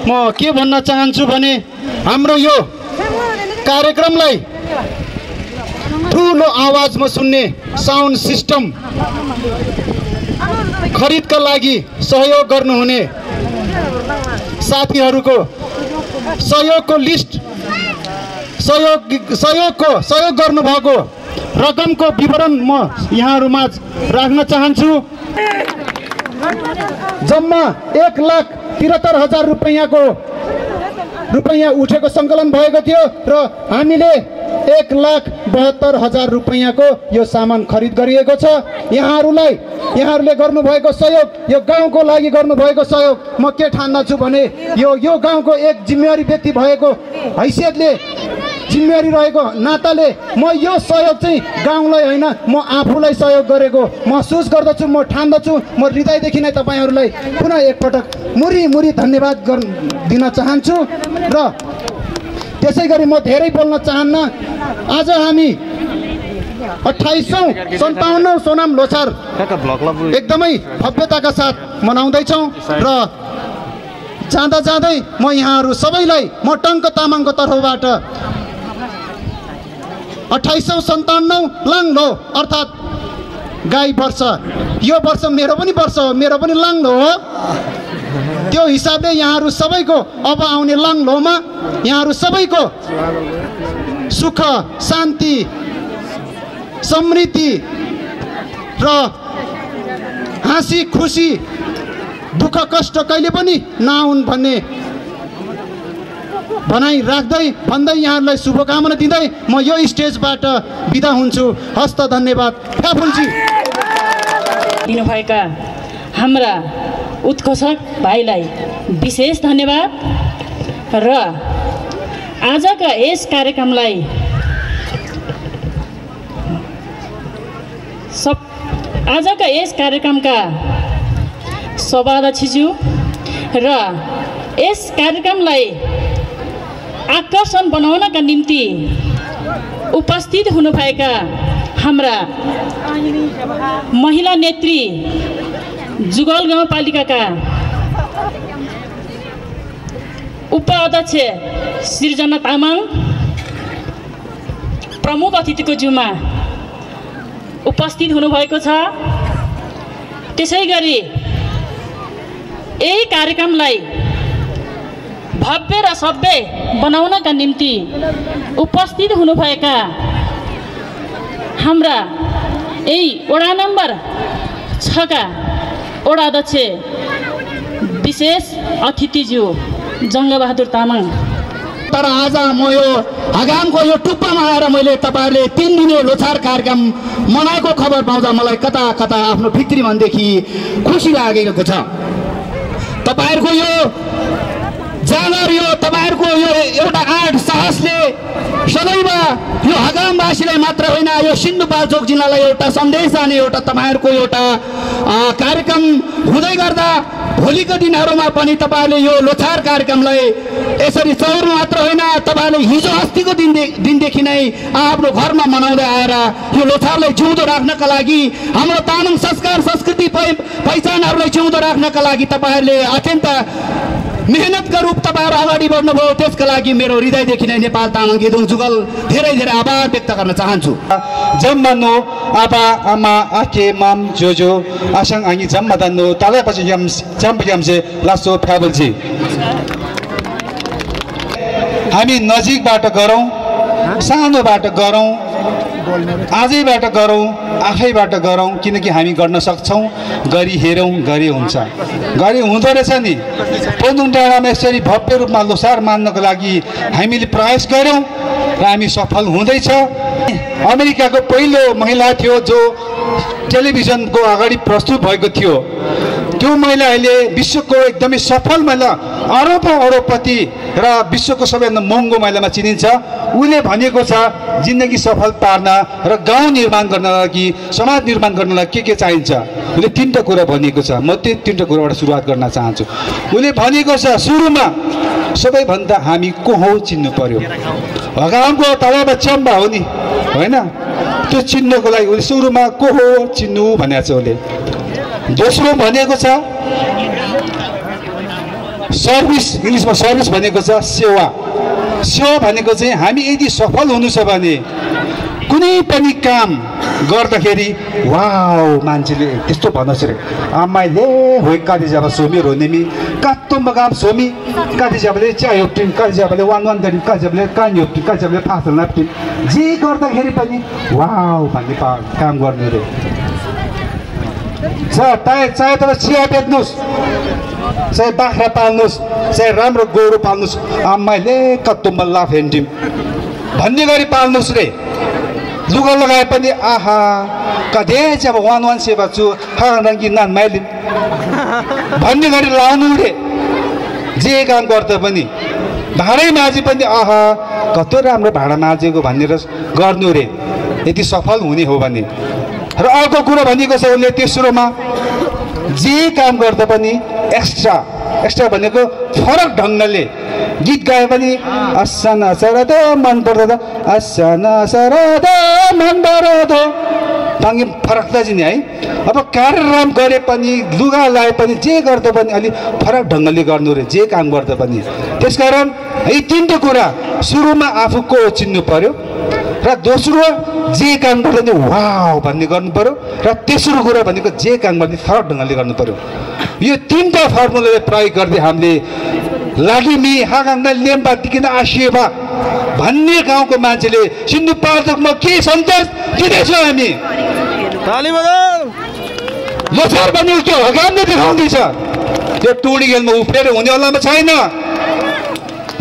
म के भन्न चाहन्छु भने हाम्रो यो कार्यक्रमलाई ठुलो आवाजमा सुन्ने साउन्ड सिस्टम खरिदका लागि सहयोग गर्नुहुने साथीहरूको सहयोगको लिस्ट सहयोग गर्नुभएको रकमको विवरण म यहाँहरूमा राख्न चाहन्छु। जम्मा 1,73,000 रुपैयाँ उठेको सङ्कलन भएको थियो र हामीले 1,72,000 रुपैयाँको यो सामान खरिद गरिएको छ। यहाँहरूले गर्नुभएको सहयोग, यो गाउँको लागि गर्नुभएको सहयोग म के ठान्दछु भने यो गाउँको एक जिम्मेवारी व्यक्ति भएको हैसियतले जिम्मेवारी रहेको नाताले म यो सहयोग चाहिँ गाउँलाई होइन म आफूलाई सहयोग गरेको महसुस गर्दछु। म ठान्दछु। म हृदयदेखि नै तपाईँहरूलाई पुनः एकपटक मुरी धन्यवाद दिन चाहन्छु र त्यसै गरी म धेरै बोल्न चाहन्न। आज हामी 2857 सोनाम लोछार एकदमै भव्यताका साथ मनाउँदैछौँ र जाँदा जाँदै म यहाँहरू सबैलाई म टङ्क तामाङको तर्फबाट 2857 लाङ्लो अर्थात् गाई वर्ष यो वर्ष मेरो पनि वर्ष हो, मेरो पनि लाङ्लो हो। त्यो हिसाबले यहाँहरू सबैको अब आउने लाङ्लोमा यहाँहरू सबैको सुख शान्ति समृद्धि र हाँसी खुसी दुःख कष्ट कहिले पनि नआउन् भन्ने भनाइ राख्दै भन्दै यहाँहरूलाई शुभकामना दिँदै म यो स्टेजबाट बिदा हुन्छु। हस्त धन्यवाद। फ्याफुल्जी दिनुभएका हाम्रा उत्कर्षक भाइलाई विशेष धन्यवाद र आजका यस कार्यक्रमलाई आजका यस कार्यक्रमका सभाध्यक्षज्यू र यस कार्यक्रमलाई आकर्षण बनाउनका निम्ति उपस्थित हुनुभएका हाम्रा महिला नेत्री जुगल गाउँपालिकाका उपाध्यक्ष सृजना तामाङ प्रमुख अतिथिको जिम्मा उपस्थित हुनुभएको छ। त्यसै गरी यही कार्यक्रमलाई भव्य र सभ्य बनाउनका निम्ति उपस्थित हुनुभएका हाम्रा यही वडा नम्बर 6 का वडाध्यक्ष विशेष अतिथिज्यू जङ्गबहादुर तामाङ। तर आज म यो हगामको यो टुप्पामा आएर मैले तपाईँहरूले 3 दिने लोछार कार्यक्रम मनाएको खबर पाउँदा मलाई कता कता आफ्नो भित्री मनदेखि खुसी लागेको छ। तपाईँहरूको यो जाँगर यो तपाईँहरूको यो एउटा आँट साहसले सदैव यो हगामवासीलाई मात्र होइन यो सिन्धुपाल्चोक जिल्लालाई एउटा सन्देश जाने एउटा तपाईँहरूको एउटा कार्यक्रम हुँदै गर्दा भोलिको दिनहरूमा पनि तपाईँहरूले यो लोछार कार्यक्रमलाई यसरी चौर मात्र होइन तपाईँहरूले हिजो अस्तिको दिनदेखि नै आफ्नो घरमा मनाउँदै आएर यो लोछारलाई जिउँदो राख्नका लागि हाम्रो तामाङ संस्कार संस्कृति पहिचानहरूलाई जिउँदो राख्नका लागि तपाईँहरूले अत्यन्त मेहनतका रूप तपाईँहरू अगाडि बढ्नुभयो। त्यसका लागि मेरो हृदयदेखि नै नेपाल तामाङ गेदुङ जुगल धेरै धेरै आभार व्यक्त गर्न चाहन्छु। जम्मनो आबा आमा आके माम जोजो आसाङ आङी जम्मदानो तालापछि जम्बयामसे लासो फ्याबलजी हामी नजिकबाट गरौँ सानोबाट गरौँ आजैबाट गरौँ आफैबाट गरौँ किनकि हामी गर्न सक्छौँ। गरी हेरौँ गरी हुन्छ गरी हुँदो रहेछ नि। पोन्दुङ डाँडामा यसरी भव्य रूपमा लोसार मान्नको लागि हामीले प्रयास गऱ्यौँ र हामी सफल हुँदैछ। अमेरिकाको पहिलो महिला थियो जो टेलिभिजनको अगाडि प्रस्तुत भएको थियो। त्यो महिला अहिले विश्वको एकदमै सफल महिला अरबपति र विश्वको सबैभन्दा महँगो महिलामा चिनिन्छ। उसले भनेको छ जिन्दगी सफल पार्न र गाउँ निर्माण गर्नका लागि समाज निर्माण गर्नलाई के चाहिन्छ। उसले 3टा कुरा भनेको छ। म त्यो 3टा कुराबाट सुरुवात गर्न चाहन्छु। उसले भनेको छ सुरुमा सबैभन्दा हामी को हो चिन्नु पर्यो। हगामको तलमा चम्बा हो नि होइन त्यो चिन्नको लागि उसले सुरुमा को हो चिन्नु भनेको छ। उसले दोस्रो भनेको छ सर्भिस, इङ्ग्लिसमा सर्भिस भनेको छ सेवा। सेवा भनेको चाहिँ हामी यदि सफल हुनु छ भने कुनै पनि काम गर्दाखेरि वाउ मान्छेले त्यस्तो भन्नुहोस् रे आमाले होइ काटी जाबा सोमी रोनेमी कात्तो मगाम सोमी काटी जाबले चाय होप्टिन काटी जाबले वान दरी काटी जाबले कान होप्टिन काटी जाबले फासल नाप्टिन जे गर्दाखेरि पनि वाउ भन्ने काम गर्ने रे। चाहे तपाईँ चिया बेच्नुहोस् चाहे बाख्रा पाल्नुहोस् चाहे राम्रो गोरु पाल्नुहोस् आमाले कत्तो मल्ला फेन्टिम भन्ने गरी पाल्नुहोस् रे। लुगा लगाए पनि आहा कधे चाहिँ अब 1 सेवा छु रङ्गी नान माइलिन भन्ने गरी लाउनु रे। जे काम गर्दा पनि भाँडै माझी पनि आहा कस्तो राम्रो भाडा माझेको भनेर गर्नु रे यदि सफल हुने हो भने। र अर्को कुरो भनेको छ उसले तेस्रोमा जे काम गर्दा पनि एक्स्ट्रा भनेको फरक ढङ्गले गीत गाए पनि आसान सरद मन पर्दो आसान सरद मन पर्दो ताङ्गे फरक दाजु नि है। अब कार्यक्रम गरे पनि लुगा लाए पनि जे गर्दा पनि अलिक फरक ढङ्गले गर्नु रे जे काम गर्दा पनि। त्यसकारण यी तीनवटा कुरा सुरुमा आफूको चिन्नु पर्यो र दोस्रो जे काम गर्दा नि वाउ भन्ने गर्नु पर्यो र तेस्रो कुरा भनेको जे काम गर्ने फरक ढङ्गले गर्नु पर्यो। यो तीनटा फर्मुलाले प्रयोग गर्दै हामीले लागिमी हागाङ्गा लेम्बा टिकिन आसिएबा भन्ने गाउँको मान्छेले सिन्धुपाल्चोकमा के सन्देश दिँदैछ हामी लोछार भन्ने त्यो हगामले देखाउँदैछ। त्यो टुडी खेलमा उफ्रेर हुनेवालामा छैन।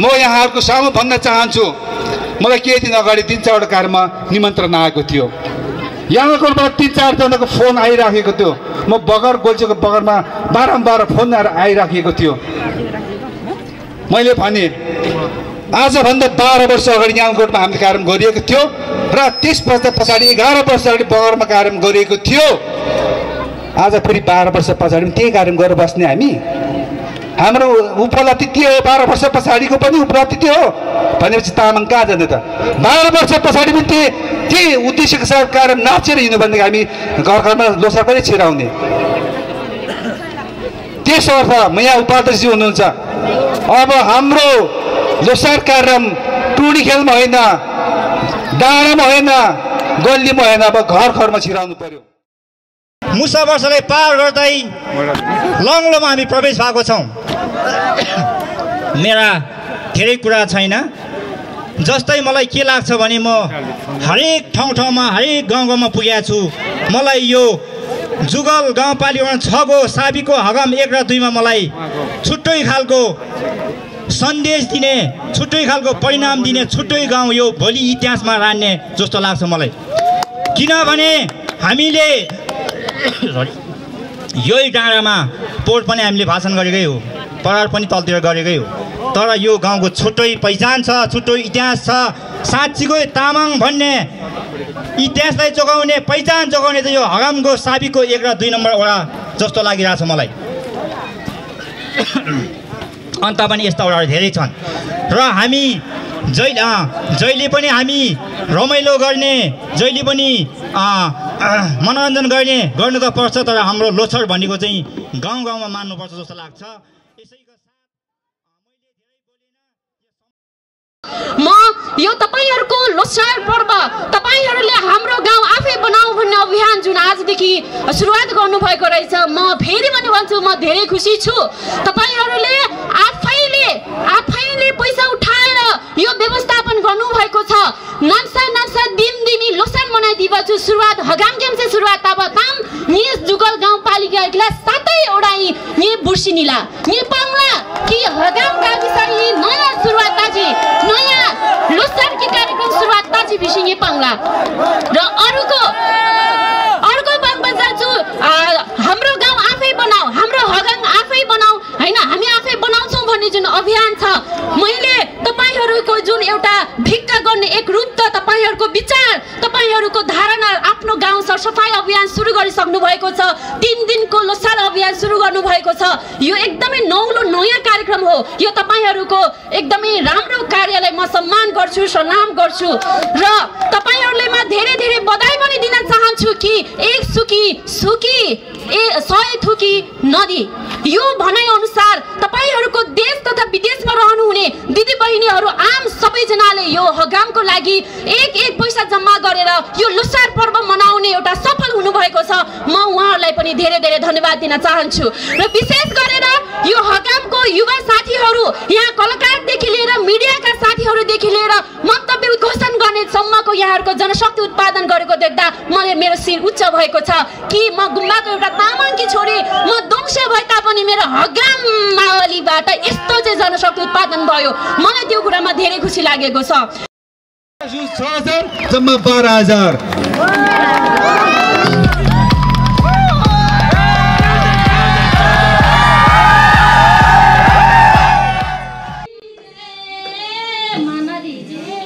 म यहाँहरूको सामु भन्न चाहन्छु मलाई केही दिन अगाडि 3-4वटा कार्यक्रममा निमन्त्रण आएको थियो। यहाँकोबाट 3-4जनाको फोन आइराखेको थियो। म बगर गोल्चोको बगरमा बारम्बार फोन आइराखेको थियो। मैले भने आजभन्दा 12 वर्ष अगाडि याङकोटमा हामीले कार्यक्रम गरिएको थियो र त्यस पछाडि 11 वर्ष अगाडि बगरमा कार्यक्रम गरिएको थियो। आज फेरि 12 वर्ष पछाडि त्यही कार्यक्रम गरेर बस्ने हामी। हाम्रो उपलब्धि त्यो हो 12 वर्ष पछाडिको पनि उपलब्धि त्यो हो भनेपछि तामाङ कहाँ जाने त। 12 वर्ष पछाडि पनि त्यही उद्देश्यको साथ कार्यक्रम नाचेर हिँड्नु भनेदेखि हामी घर घरमा लोसार पनि छिराउने। त्यसर्थ म यहाँ उपाध्यक्षजी हुनुहुन्छ। अब हाम्रो लोसार कार्यक्रम टुडी खेलमा होइन, डाँडामा होइन, गल्लीमा होइन, अब घर घरमा छिराउनु पर्यो। मुसा वर्षलाई पार गर्दै लङ्लोमा हामी प्रवेश भएको छौँ। मेरा धेरै कुरा छैन। जस्तै मलाई के लाग्छ भने म हरेक ठाउँमा हरेक गाउँमा पुगेको छु। मलाई यो जुगल गाउँपालिका 6 को साबीको हगाम 1 र 2 मा मलाई छुट्टै खालको सन्देश दिने, छुट्टै खालको परिणाम दिने छुट्टै गाउँ यो भोलि इतिहासमा रान्ने जस्तो लाग्छ मलाई। किनभने हामीले यही डाँडामा पोहोर पनि हामीले भाषण गरेकै हो, परार पनि तलतिर गरेकै हो। तर यो गाउँको छुट्टै पहिचान छ, छुट्टै इतिहास छ। साँच्चीकै तामाङ भन्ने इतिहासलाई जोगाउने, पहिचान जोगाउने चाहिँ यो हगामको साबीको 1 र 2 नम्बर वडा जस्तो लागिरहेछ मलाई। अन्त पनि यस्ता वडाहरू धेरै छन् र हामी जहिले पनि हामी रमाइलो गर्ने, जहिले पनि मनोरञ्जन गर्नु त पर्छ, तर हाम्रो लोछार भनेको चाहिँ गाउँ गाउँमा मान्नुपर्छ जस्तो लाग्छ। म यो तपाईहरुको लोसार पर्व तपाईहरुले हाम्रो गाउँ आफै बनाऊ भन्ने अभियान जुन आजदेखि सुरुवात गर्नु भएको रहेछ, म फेरि पनि भन्छु म धेरै खुसी छु। तपाईहरुले आफैले पैसा उठाएर यो व्यवस्थापन गर्नु भएको छ। नाम्सा दिमदिमी लोसार मनाइदिएको छु। सुरुवात हगाम गेम से सुरुवात अब ताम नि जुगल गाउँपालिका एकला 7 ओडाई नि बुर्सिनीला नि पाङला कि हगाम गाविस नि नयाँ सुरुवात ताजी नयाँ लोसार की कार्यक्रम सुरुवात ताजी बिसिङे पाङला र अरुको बागमा जान्छु। हाम्रो गाउँ आफै बनाऊ, हाम्रो हगाम आफै बनाऊ हैन, हामी आफै बनाउँछौँ भन्ने जुन अभियान छ, मैले तपाईहरुको जुन एउटा भिक्का गर्ने एक रूप त तपाईहरुको विचार, तपाईहरुको धारणा, आफ्नो गाउँ सरसफाई अभियान सुरु गरिसक्नु भएको छ। 3 दिनको लोसार अभियान सुरु गर्नु भएको छ। यो एकदमै नौलो नयाँ कार्यक्रम हो। यो तपाईहरुको एकदमै राम्रो कार्यलाई म सम्मान गर्छु, सलाम गर्छु र तपाईहरुले म धेरै बधाई पनि दिन चाहन्छु कि एक सुकी 100 थुकी नदी यो भनाइ अनुसार तपाईहरुको देश तथा विदेशमा रहनुहुने दिदी बहिनीहरु आम सबैजनाले यो हगामको लागि एक पैसा जम्मा गरेर यो लोसार पर्व मनाउने एउटा सफल हुनु भएको छ। म उहाँहरुलाई पनि धेरै धन्यवाद दिन चाहन्छु र विशेष गरेर यो हगामको युवा साथीहरु, यहाँ कलाकारदेखि लिएर मिडियाका साथीहरुदेखि लिएर मन्तव्य उद्घोषण गर्ने सम्मको यहाँहरुको जनशक्ति उत्पादन गरेको देख्दा मलाई मेरो शिर उच्च भएको छ कि म गुम्बाको एउटा तामाङकी छोरी, म दोङसे भए तापनि मेरो हगाम मावलीबाट यस्तो चाहिँ जनशक्ति उत्पादन भयो। मलाई त्यो कुरामा धेरै खुसी लागेको छ। 6000 जम्मा 12000 मन दीजिए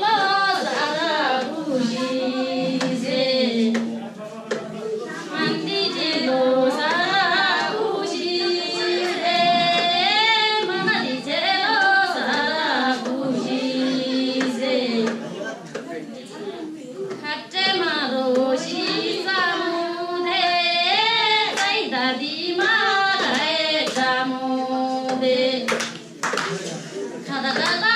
खाँदा